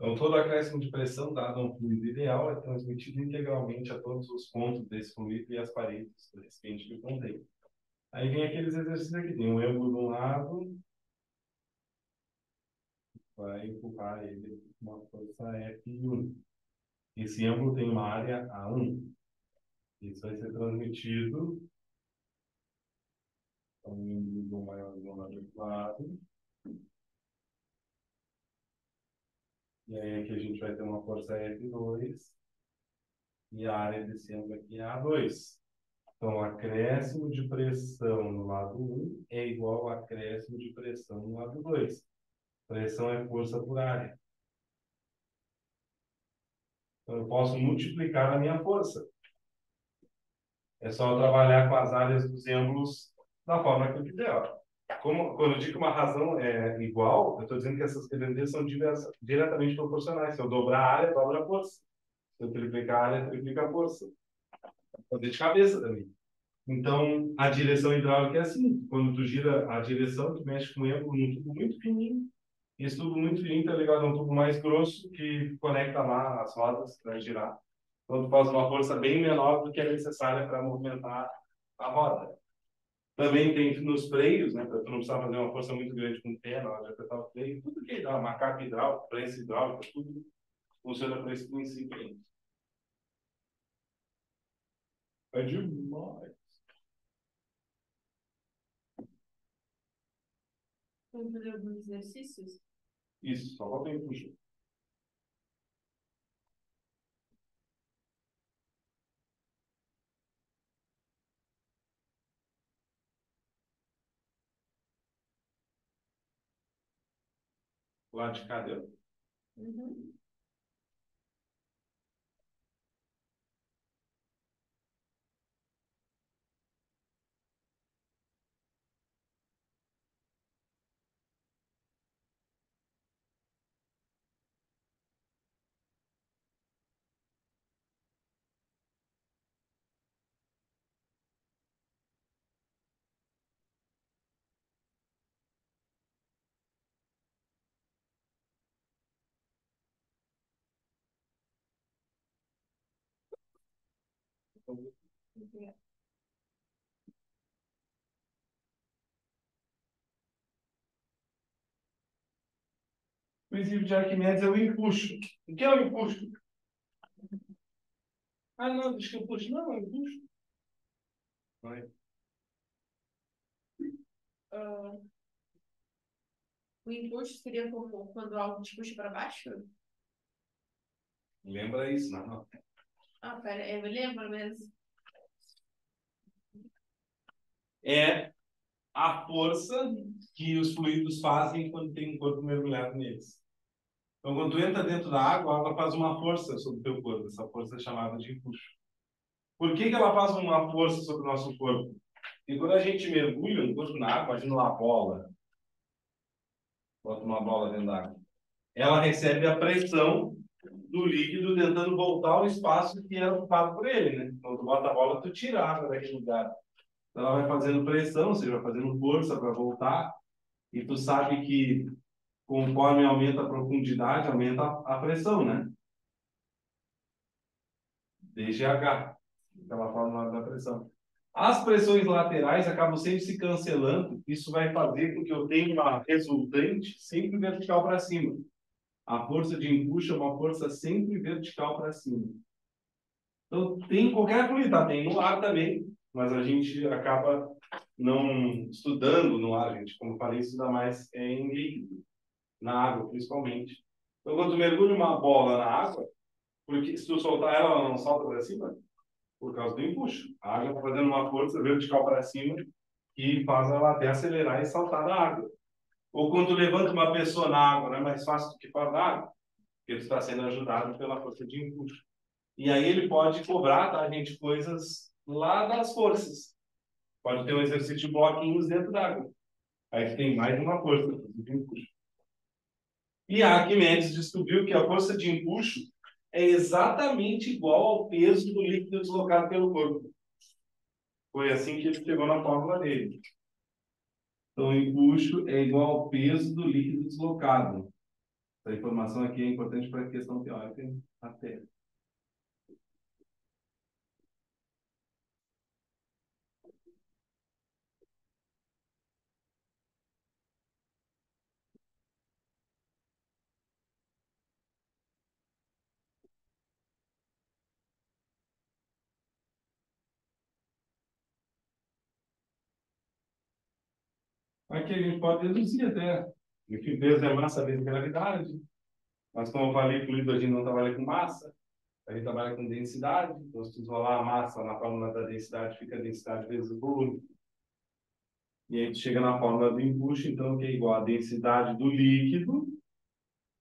Então, todo acréscimo de pressão dado a um fluido ideal é transmitido integralmente a todos os pontos desse fluido e as paredes do recipiente que contém. Aí vem aqueles exercícios aqui. Tem um ângulo de um lado, vai empurrar ele com uma força F1. Esse ângulo tem uma área A1. Isso vai ser transmitido. Então, um ângulo maior do lado. E aí aqui a gente vai ter uma força F2. E a área desse ângulo aqui é A2. Então, o acréscimo de pressão no lado 1 é igual ao acréscimo de pressão no lado 2. Pressão é força por área. Então, eu posso multiplicar a minha força. É só eu trabalhar com as áreas dos ângulos da forma que eu quiser. Ó. Quando eu digo que uma razão é igual, eu estou dizendo que essas grandezas são diretamente proporcionais. Se eu dobrar a área, dobra a força. Se eu triplicar a área, triplica a força. Fazer de cabeça também. Então, a direção hidráulica é assim. Quando tu gira a direção, tu mexe com o ângulo num tubo muito fininho. E esse tubo muito fininho está ligado a um tubo mais grosso que conecta lá as rodas para girar. Então, tu faz uma força bem menor do que é necessária para movimentar a roda. Também tem nos freios, né? Para tu não precisar fazer uma força muito grande com o pé na hora de apertar o freio. Tudo que dá, macaco hidráulico, prensa hidráulica, tudo funciona para esse princípio. É demais. Vamos fazer alguns exercícios? Isso, só falta puxar. Lá de cá deu. Uhum. O princípio de Arquimedes é o empuxo. O que é o empuxo? Ah, não, diz que eu puxo. Não, eu empuxo. Vai. O empuxo seria como quando algo te puxa para baixo? Lembra isso, não? Ah, pera, eu me lembro mesmo. É a força que os fluidos fazem quando tem um corpo mergulhado neles. Então, quando tu entra dentro da água, a água faz uma força sobre o teu corpo. Essa força é chamada de empuxo. Por que ela faz uma força sobre o nosso corpo? Porque quando a gente mergulha um corpo na água, imagina uma bola. Bota uma bola dentro da água. Ela recebe a pressão do líquido tentando voltar ao espaço que era ocupado por ele, né? Quando tu bota a bola, tu tira a água daquele lugar. Então, ela vai fazendo pressão, ou seja, vai fazendo força para voltar. E tu sabe que conforme aumenta a profundidade, aumenta a pressão, né? DGH, aquela fórmula da pressão. As pressões laterais acabam sempre se cancelando. Isso vai fazer com que eu tenha uma resultante sempre vertical para cima. A força de empuxo é uma força sempre vertical para cima. Então, tem qualquer fluido, tá? Tem no ar também, mas a gente acaba não estudando no ar, gente. Como eu falei, estuda mais em líquido, na água, principalmente. Então, quando tu mergulha uma bola na água, porque se tu soltar ela, ela não solta para cima, por causa do empuxo. A água está fazendo uma força vertical para cima que faz ela até acelerar e saltar da água. Ou quando tu levanta uma pessoa na água, não é mais fácil do que fora da água, porque tu está sendo ajudado pela força de empuxo. E aí ele pode cobrar, tá, gente, coisas lá das forças. Pode ter um exercício de bloquinhos dentro d'água. Aí tem mais uma força de empuxo. E a Arquimedes descobriu que a força de empuxo é exatamente igual ao peso do líquido deslocado pelo corpo. Foi assim que ele chegou na fórmula dele. Então, o empuxo é igual ao peso do líquido deslocado. Essa informação aqui é importante para a questão teórica até. Aqui a gente pode deduzir até. Enfim, peso é massa vezes gravidade. Mas como eu falei, fluido a gente não trabalha com massa. Aí trabalha com densidade, então se tu isolar a massa na fórmula da densidade, fica a densidade vezes o volume. E aí tu chega na fórmula do empuxo, então, que é igual a densidade do líquido,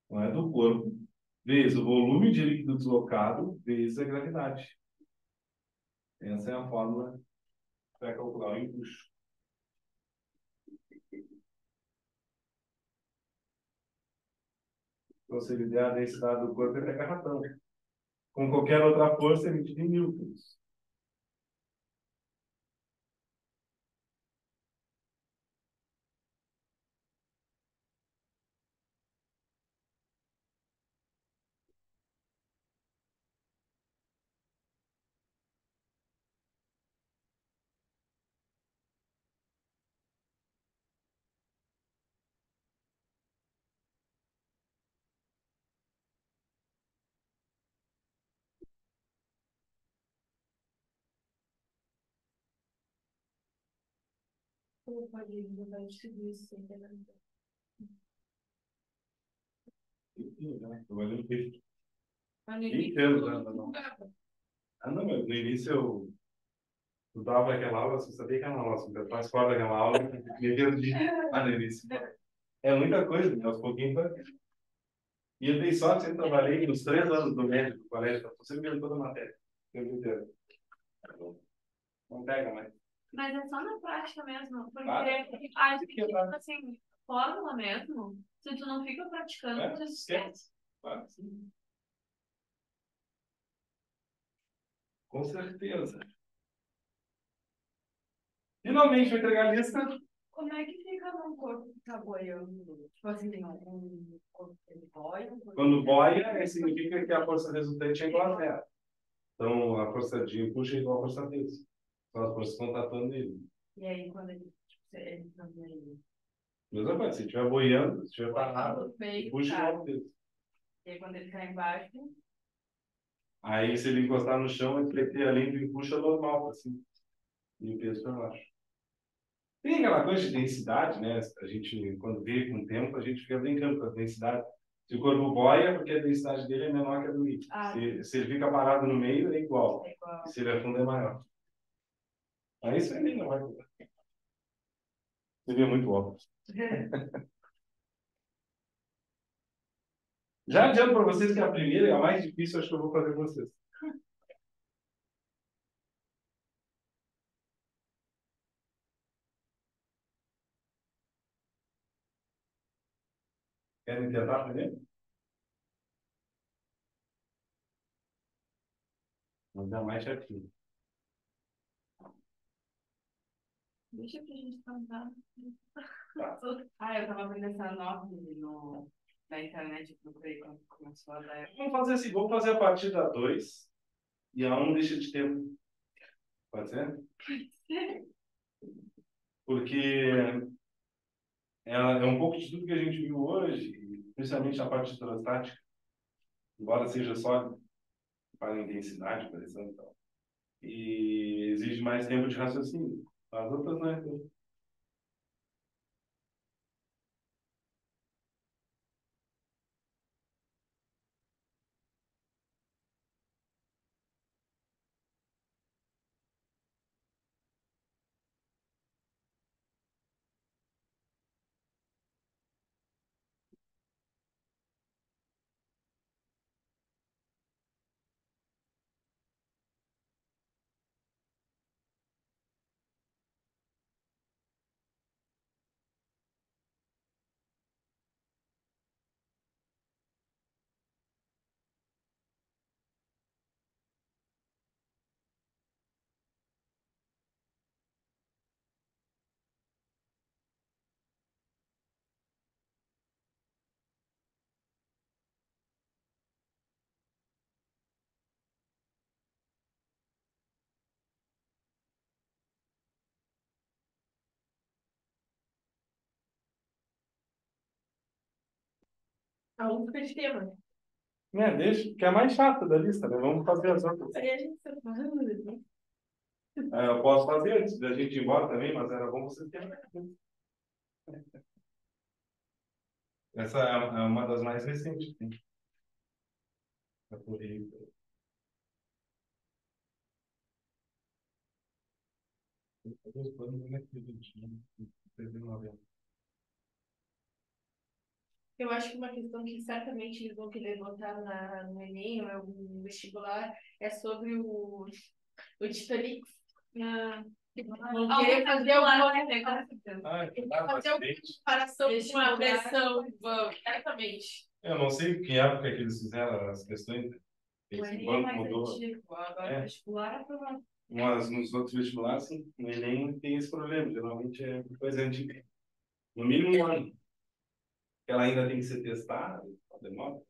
não é do corpo, vezes o volume de líquido deslocado, vezes a gravidade. Essa é a fórmula para calcular o empuxo. Então, se ele der a densidade do corpo, ele é garrafão. Com qualquer outra força, ele medida em newtons. Como pode mudar tudo isso sem ter nada? Trabalhando com isso. Mas no E início entendo, eu né? não julgava. Ah, não, mas no início eu dava aquela aula, você sabia que era uma aula, você faz fora daquela aula, me perdi. Ah, no início. É muita coisa, né? Aos pouquinhos vai. E eu dei sorte, eu trabalhei nos 3 anos do médio do colégio, então você me toda a matéria. O tempo inteiro. Não pega mais. Mas é só na prática mesmo. Porque Claro. acho que, tipo assim, fórmula mesmo, se tu não fica praticando, tu esquece. Claro que sim. Com certeza. Finalmente, vou entregar a lista. Como é que fica num corpo que tá boiando? Tipo assim, um corpo que ele boia? Quando boia, significa que a força resultante é igual a zero. Então, a força de empuxo é igual à força desse. São as forças que estão atuando nele. E aí, quando ele, tipo, ele tá boiando? Mesma coisa, se estiver boiando, se estiver parado, No meio, puxa tá. igual dele. E aí, quando ele tá embaixo, Aí, se ele encostar no chão, ele vai ter além do empuxo normal, assim, e o peso para baixo. Tem aquela coisa de densidade, né? A gente, quando vê com o tempo, a gente fica brincando com a densidade. Se o corpo boia, porque a densidade dele é menor que a do líquido. Ah, Se ele fica parado no meio, é igual. é igual. E se ele afunda, é maior. Aí isso aí não vai mudar. Seria muito óbvio. Já adianto para vocês que a primeira é a mais difícil, acho que eu vou fazer com vocês. Querem tentar primeiro? Mas é mais certinho. Deixa pra gente cantar. Tá. Ah, eu tava vendo essa nota na internet, eu procurei quando começou a dar. Vamos fazer assim, vamos fazer a partir da 2 e a 1 deixa de tempo. Pode ser? Porque é um pouco de tudo que a gente viu hoje, principalmente na parte de hidrostática, embora seja só para intensidade, pressão e tal. E exige mais tempo de raciocínio. As outras não é tempo. A única de tema. Deixa, que é a mais chata da lista, né? Vamos fazer as outras. Aí a gente tá falando, né? Eu posso fazer antes da gente ir embora também, mas era bom você ter. Essa é uma das mais recentes. Tem. Os planos não é que teve uma vez. Eu acho que uma questão que certamente eles vão querer botar no Enem ou no vestibular é sobre o Titanic. Vão querer fazer alguma comparação com a pressão. Certamente. Eu não sei que época que eles fizeram as questões. O Esse Enem é banco mais mudou. antigo, agora o vestibular é aprovado. Mas nos outros vestibulares, sim, no Enem tem esse problema. Geralmente é coisa antiga. No mínimo um ano. Ela ainda tem que ser testada, demora.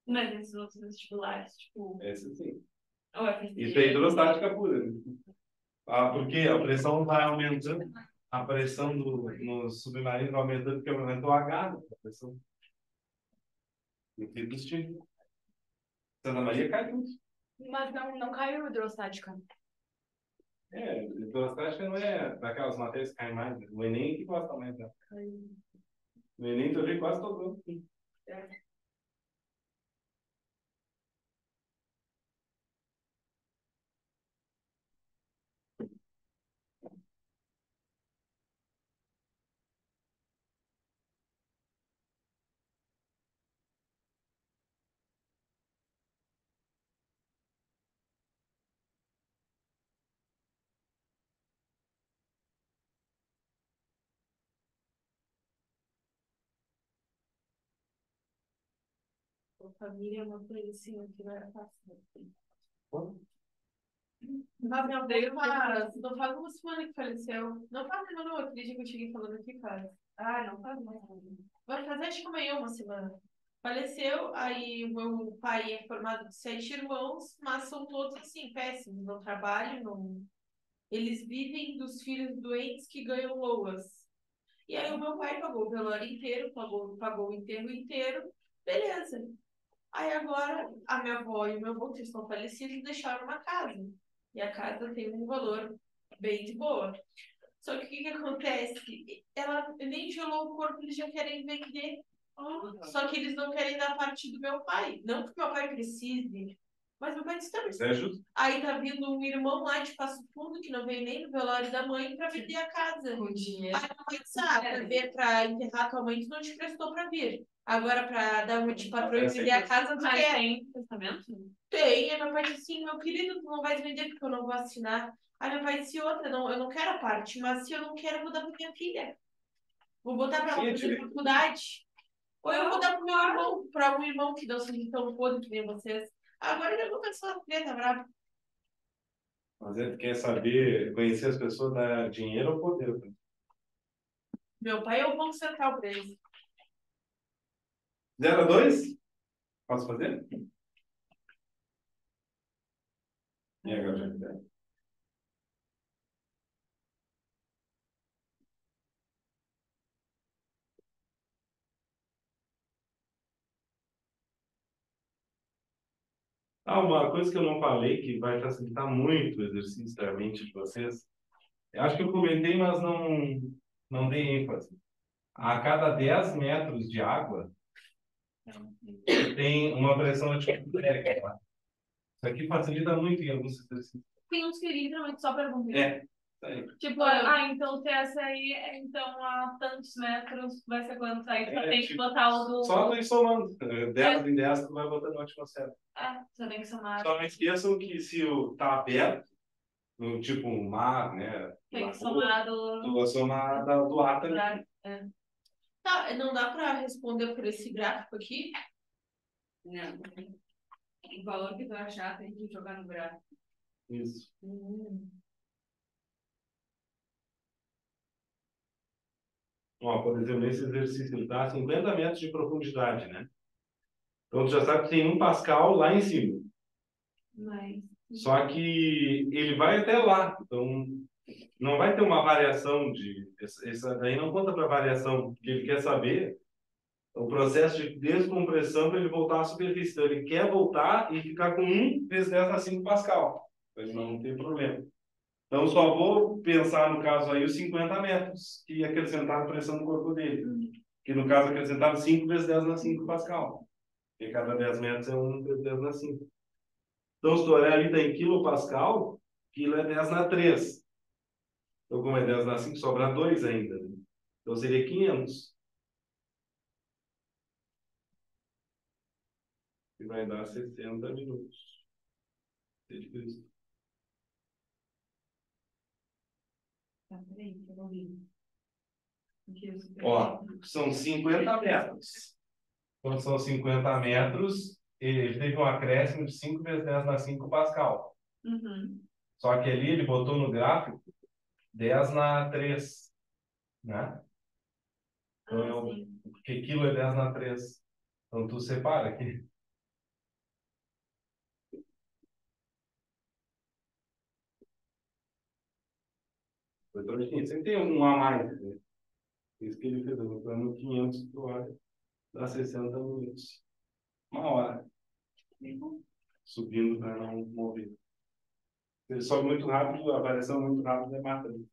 Mas esses outros vestibulares, tipo, Esse sim. ou FSG, Isso é hidrostática pura. Né? Porque a pressão vai aumentando. A pressão no submarino vai aumentando porque aumenta o H da pressão. E fica estímulo. Santa Maria cai tudo. Mas não caiu hidrostática. Hidrostática não é daquelas matérias que caem mais. Né? O Enem que gosta mais. Né? No Enem tu vê quase todo ano. A família é uma coisa assim que não era fácil. Quando? Mas minha avó faz, não faz uma semana que faleceu. Não faz, não, aquele dia que eu cheguei falando aqui, faz. Ah, não faz mais. Vai fazer acho que amanhã uma semana. Faleceu, aí o meu pai é formado de 7 irmãos, mas são todos assim, péssimos, não trabalham, não. Eles vivem dos filhos doentes que ganham loas. E aí o meu pai pagou o velório inteiro, pagou o enterro inteiro, beleza. Aí agora a minha avó e o meu avô, que estão falecidos, deixaram uma casa. E a casa tem um valor bem de boa. Só que o que acontece? Ela nem gelou o corpo, eles já querem vender. Só que eles não querem dar parte do meu pai. Não que meu pai precise, mas meu pai disse também. Isso é justo. Aí tá vindo um irmão lá de Passo Fundo, que não veio nem no velório da mãe, pra vender a casa. Com dinheiro. Aí meu pai disse, pra enterrar tua mãe, tu não te prestou pra vir. Agora, pra dar uma de patroa e vender a casa, tu mas quer. tem testamento? Tem. Aí meu pai disse assim, meu querido, tu não vai vender porque eu não vou assinar. Aí meu pai disse outra, não, eu não quero a parte, mas se eu não quero, eu vou dar pra minha filha. Vou botar pra ela fazer faculdade. Ou eu vou dar pro meu irmão, pra um irmão que não seja tão podre que nem vocês. Agora ele começou a treta brava. Mas ele quer saber, conhecer as pessoas, dar dinheiro ou poder. Meu pai é o ponto central pra eles. 0 a 2? Posso fazer? E agora já. Uma coisa que eu não falei, que vai facilitar muito o exercício da mente de vocês, eu acho que eu comentei, mas não dei ênfase. A cada 10 metros de água, tem uma pressão atmosférica. Tá? Isso aqui facilita muito em alguns exercícios. Tem uns que literalmente só perguntam. Isso aí. Tipo, então se essa aí, então a tantos metros vai ser quanto? Aí tu tem que botar o do. Só tu ir somando. 10 em 10 tu vai botando na atmosfera. Só tem que somar. Só não esqueçam que se tá aberto, no tipo um mar, né? Tem que somar do. Tu vai somar do ar também. Tá, não dá pra responder por esse gráfico aqui? Não. O valor que tu achar tem que jogar no gráfico. Isso. Por exemplo, nesse exercício ele está a 50 metros de profundidade, né? Então, tu já sabe que tem 1 Pascal lá em cima. Mas. Só que ele vai até lá. Então, não vai ter uma variação de... Essa daí não conta para variação, porque ele quer saber o processo de descompressão para ele voltar à superfície. Então, ele quer voltar e ficar com 1 vezes 10 a 5 Pascal. Para ele não ter problema. Então, só vou pensar, no caso aí, os 50 metros que acrescentaram pressão no corpo dele. Que, no caso, acrescentaram 5 vezes 10 na 5 Pascal. Porque cada 10 metros é 1 vezes 10 na 5. Então, se tu olhar ali, está em quilopascal, quilo é 10 na 3. Então, como é 10 na 5, sobra 2 ainda, né? Então, seria 500. Que vai dar 60 minutos. De Cristo. Tá, peraí, que eu vou ver. Aqui, eu super- Ó, são 50 metros. Quando são 50 metros, ele teve um acréscimo de 5 vezes 10 na 5 Pascal. Uhum. Só que ali ele botou no gráfico 10 na 3, né? Então, Ah, sim. porque quilo é 10 na 3. Então, tu separa aqui. Foi tortinho. Sempre tem um a mais, né? Isso que ele fez. Eu vou no 500 por hora. Dá 60 minutos. Uma hora. Subindo para não morrer. Se ele sobe muito rápido, a variação muito rápida mata ele.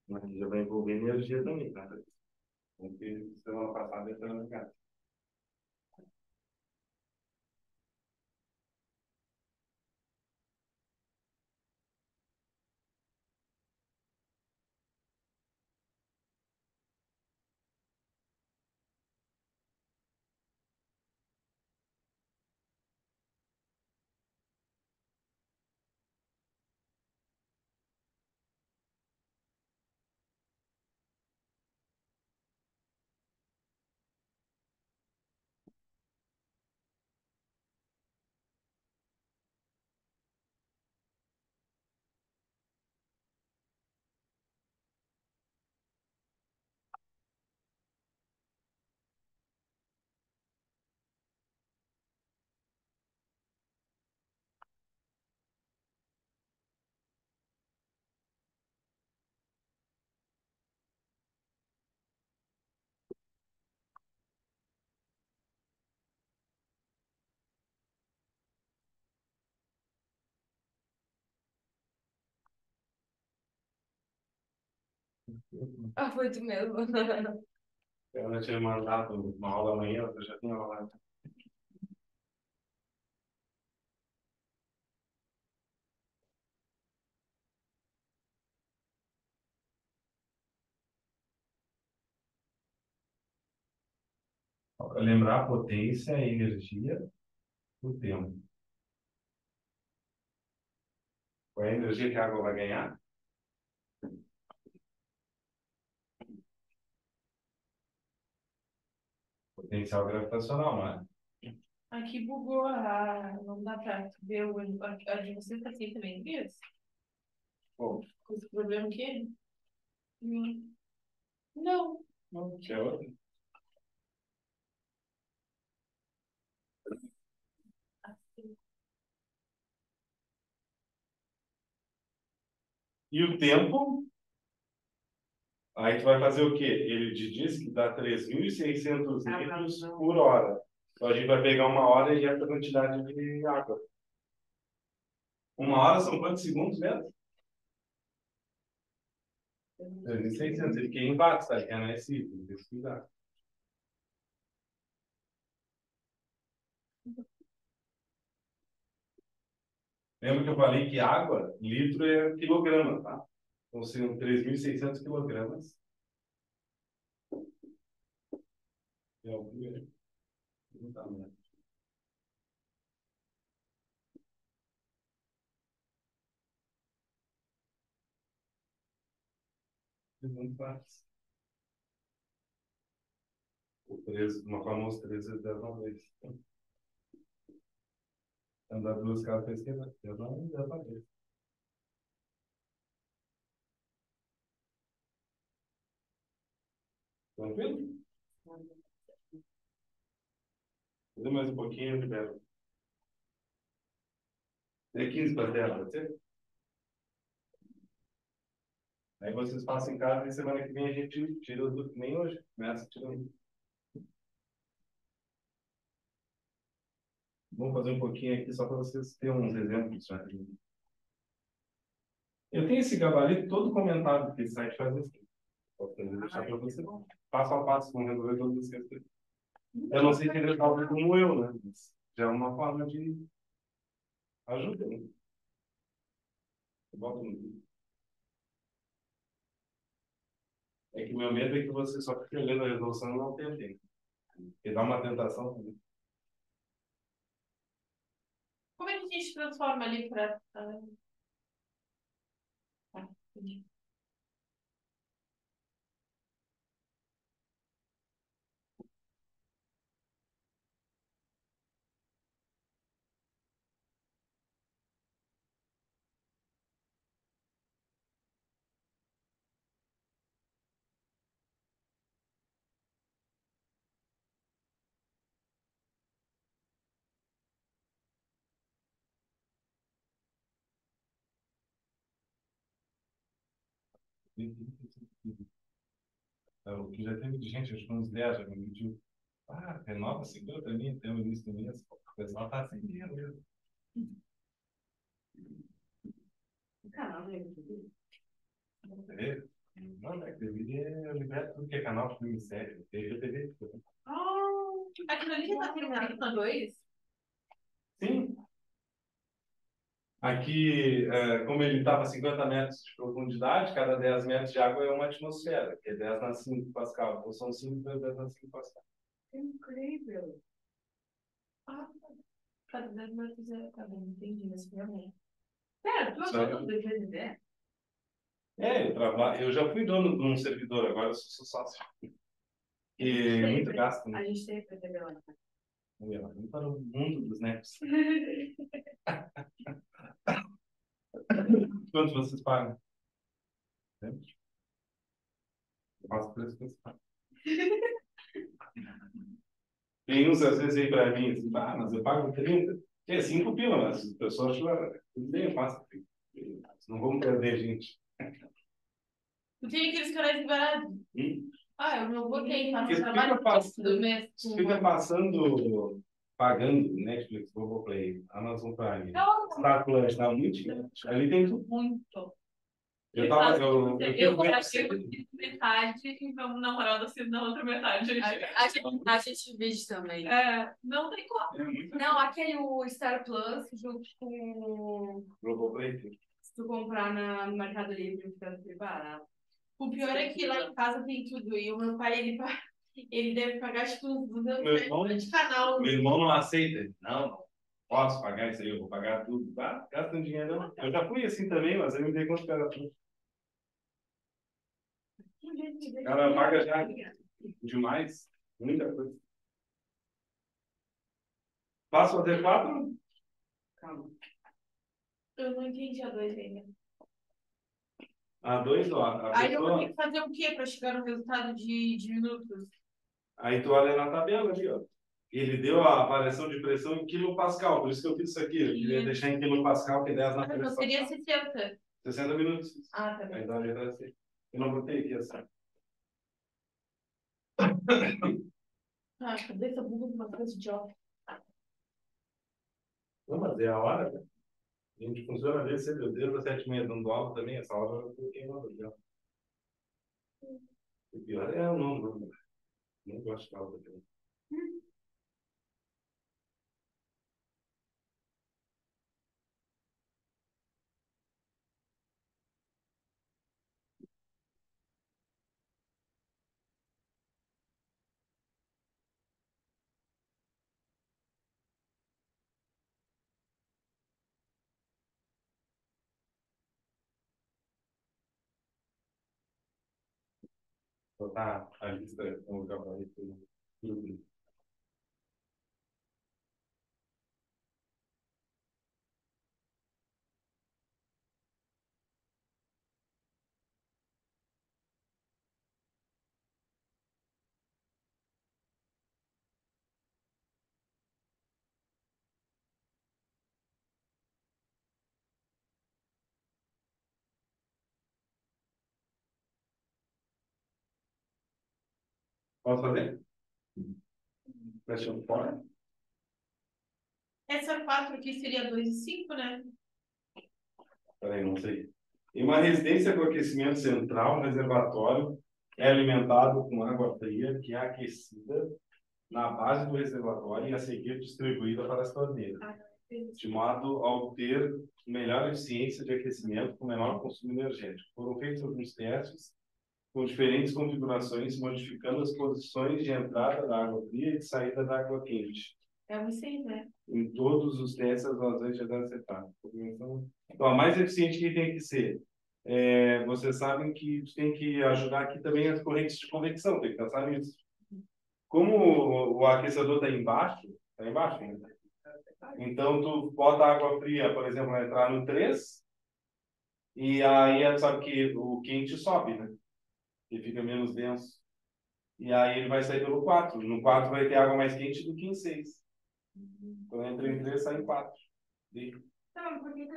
Mas já vai envolver energia também, tá? Porque semana passada eu estava na casa. Ah, foi tu mesmo. Ela tinha mandado uma aula amanhã, eu já tinha aula. Para lembrar a potência, a energia, o tempo. Qual é a energia que a água vai ganhar? Potencial gravitacional, né? Aqui bugou não dá pra ver a de vocês tá assim também, isso? Bom, Com esse problema aqui? Não. não, tinha outra. E o tempo? Aí tu vai fazer o quê? Ele te diz que dá 3.600 litros por hora. Então a gente vai pegar uma hora e essa quantidade de água. Uma hora são quantos segundos mesmo? 3.600. Ele quer em watts, tá? Ele quer na SI, tem que pesquisar. Lembra que eu falei que água, litro é quilograma, tá? Então são 3.600 quilogramas. É o que não tá, né? Não faz. O 13, uma famosa 13 vezes 10 uma vez. Andar duas casas para esquerda, 10 uma vez. Tranquilo? Tudo mais um pouquinho, eu libero. É 15 para 10, pode ser? Aí vocês passam em casa e semana que vem a gente tira os do... Nem hoje. Começa tirando. Vamos fazer um pouquinho aqui só para vocês terem uns exemplos. Já. Eu tenho esse gabarito todo comentado, porque esse site faz assim. Posso deixar para você. Passo a passo, como resolver todas as questões. Eu não sei se ele resolve como eu, né? Mas já é uma forma de ajuda, né? Eu boto no... É que o meu medo é que você só fique olhando a resolução e não tentem. Porque dá uma tentação também. Como é que a gente transforma ali para. Entendi. O que já teve de gente, acho que uns 10 já me pediu. Ah, renova 50 mil até o início do mês. O pessoal tá sem dinheiro mesmo. O canal do YouTube. TV? Não, né? TV é liberto tudo que é canal, filme, série. TV, TV. Aquilo ali já tá terminado na 2? Sim. Aqui, como ele estava a 50 metros de profundidade, cada 10 metros de água é uma atmosfera, que é 10 na 5 Pascal. Então são 5 vezes 10 na 5 Pascal. Incrível. Cada 10 metros é. Tá bom, entendi, mas realmente. Pera, tu é Só- dono do GND? eu já fui dono de um servidor, agora eu sou sócio. E muito gasto, né? A gente tem PTB lá. Vamos para o mundo dos NEPs. Quanto vocês pagam? Sempre? Eu faço o preço que vocês pagam. Tem uns às vezes aí para mim, assim, mas eu pago 30. Que é 5 pila, mas o pessoal chora. Tudo bem, eu faço. Não vamos perder, gente. Tu tem aqueles canais liberados. Eu não botei, tá no Porque trabalho do mês. fica passando, pagando Netflix, Globoplay, Amazon Prime, Star Plus, dá muito dinheiro. Ali tem tudo. Muito. Eu Eu fico achei metade e meu namorado assiste na outra metade. A gente divide também. Não tem como. Não, aquele o Star Plus junto com Globoplay. se tu comprar no Mercado Livre, fica super barato. O pior é que lá em casa tem tudo. E o meu pai, ele deve pagar acho que uns 200 Meu irmão, reais de canal. meu irmão não aceita. Não posso pagar isso aí, eu vou pagar tudo. Gasta um dinheiro. Não. Eu já fui assim também, mas eu me dei conta que era tudo. O cara paga já demais, muita coisa. Passo a D4? Calma. Eu não entendi a 2 ainda. A2, ó. Aí eu vou ter que fazer o quê para chegar no resultado de minutos? Aí tu olha na tabela ali, ó. Ele deu a variação de pressão em quilopascal, por isso que eu fiz isso aqui. Eu queria deixar em quilopascal, que é 10 na Então pressão. seria 60. 60 minutos. Tá bem. Aí dá a letra assim. Eu não botei aqui assim. Cadê essa bunda de uma coisa idiota? Não, mas é a hora, né? A gente funciona desde cedo, desde as 7h30 dando aula também. Essa hora eu coloquei uma já. O pior é o nome, não gosto de aula também. Botar a lista no lugar para isso. Posso fazer? Deixa eu fora. Essa 4 aqui seria 2 e 5, né? Peraí, não sei. Em uma residência com aquecimento central, um reservatório é alimentado com água fria que é aquecida na base do reservatório e a seguir distribuída para as torneiras, de modo a obter melhor eficiência de aquecimento com menor consumo energético. Foram feitos alguns testes com diferentes configurações, modificando as posições de entrada da água fria e de saída da água quente. É um 6, né? Em todos os testes, as razões já devem ser pagas. Então, a mais eficiente que tem que ser. Vocês sabem que tem que ajudar aqui também as correntes de convecção, tem que pensar nisso. Como o aquecedor está embaixo ainda. Então, tu bota água fria, por exemplo, vai entrar no 3, e aí sabe que o quente sobe, né? E fica menos denso. E aí ele vai sair pelo 4. No 4 vai ter água mais quente do que em 6. Então entra em 3, sai em 4. Tá, mas por que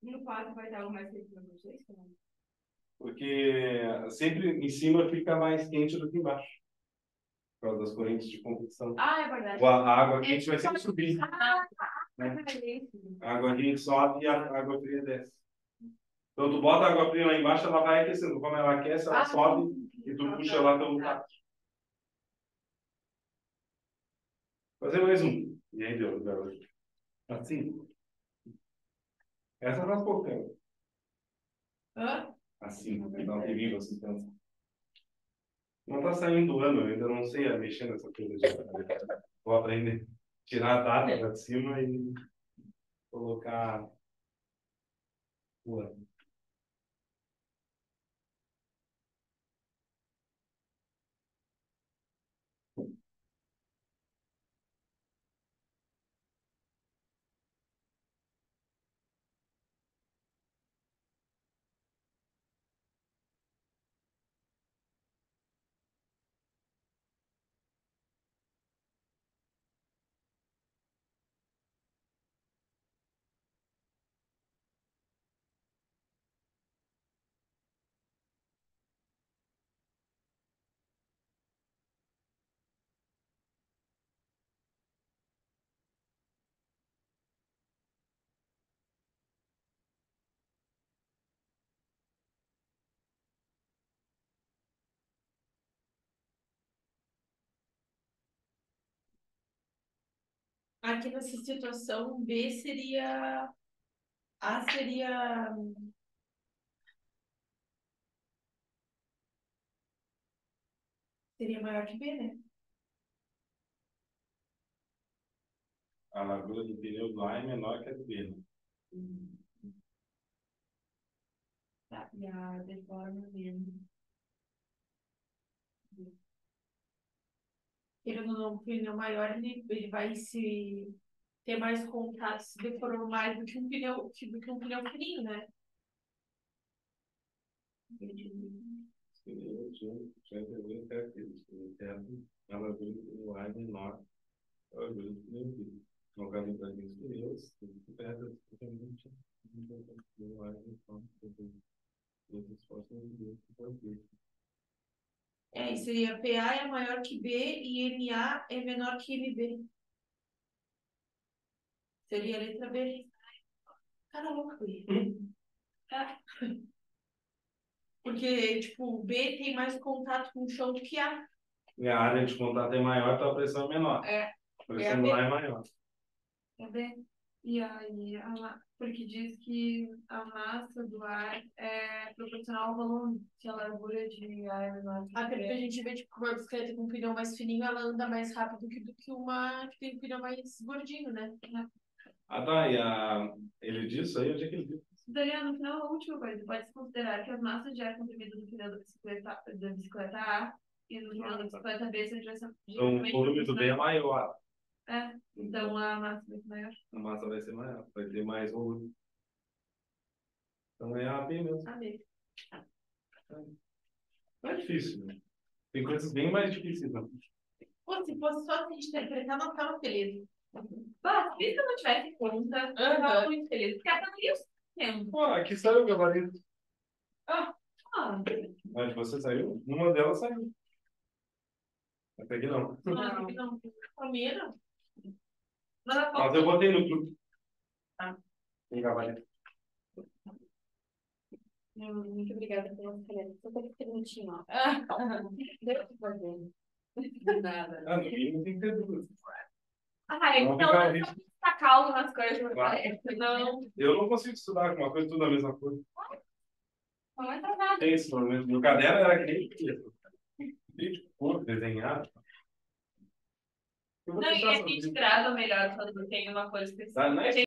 no 4 vai dar algo mais quente para vocês? Porque sempre em cima fica mais quente do que embaixo. Por causa das correntes de convecção. Ah, é verdade. A água quente vai sempre subir. É A água quente sobe e a água fria desce. Então tu bota a água fria lá embaixo, ela vai aquecendo. Como ela aquece, ela sobe e tu puxa ela pelo tato. Fazer mais um. E aí deu, garoto. Assim. Essa faz pouco tempo. Assim, não tem viva sustância. Não está saindo o ano, eu ainda não sei mexer nessa coisa de. Vou aprender. Tirar a data lá de cima e colocar o ano. Aqui nessa situação, B seria. A seria. Seria maior que B, né? A largura do pneu do A é menor que a do B. Né? Tá, e a deforma mesmo. Querendo ou não, o pneu maior, ele vai se ter mais contato se deformar mais do que um pneu, fininho, né? Os pneus já entenderam características. A largura do pneu A é menor que a largura do pneu B. No caso dos pneus, pedras, totalmente. O pneu A é E seria PA é maior que B e MA é menor que MB. Seria a letra B. Cara louco, B. Porque, tipo, B tem mais contato com o chão do que A. E a área de contato é maior, então a pressão é menor. A pressão do ar é maior. É bem. E aí, porque diz que a massa do ar é proporcional ao volume, que a largura de ar é menor. Até porque a gente vê, tipo, uma bicicleta com um pneu mais fininho, ela anda mais rápido do que uma que tem um pneu mais gordinho, né? Ah, tá. Ele disse aí, onde é que ele disse? Daí, no final, a última coisa, pode-se considerar que as massas de ar comprimidas no pneu da bicicleta A e no pneu da bicicleta B sejam Então, o volume do B é maior. Então a massa vai ser maior. A massa vai ser maior, vai ter mais volume. Então é a B mesmo. A B. Não é difícil, né? Tem coisas bem mais difíceis, não. Pô, se fosse só se interpretar, não ficava feliz. Bah, se eu não tivesse conta, eu tava muito feliz. Porque aprenderia o tempo. Pô, aqui saiu o gabarito. Ah. Mas você saiu? Uma delas saiu. Até que não. Não. Combina? Mas eu botei no grupo. Tá. Tem cavaleiro. Muito obrigada pela escolha. Só tem que ter minutinho, ó. Deixa eu fazer. De nada. Ah, no mínimo tem que ter duas. Ai, Não então fica é só ficar calmo nas coisas. Claro. Não, Eu não consigo estudar com uma coisa tudo a mesma coisa. não entra nada. Tem esse problema. Meu caderno era que nem vídeo, cor, desenhado. Eu vou Não, e deixar a essa gente vida. grava melhor quando tem uma coisa específica. Tá, né?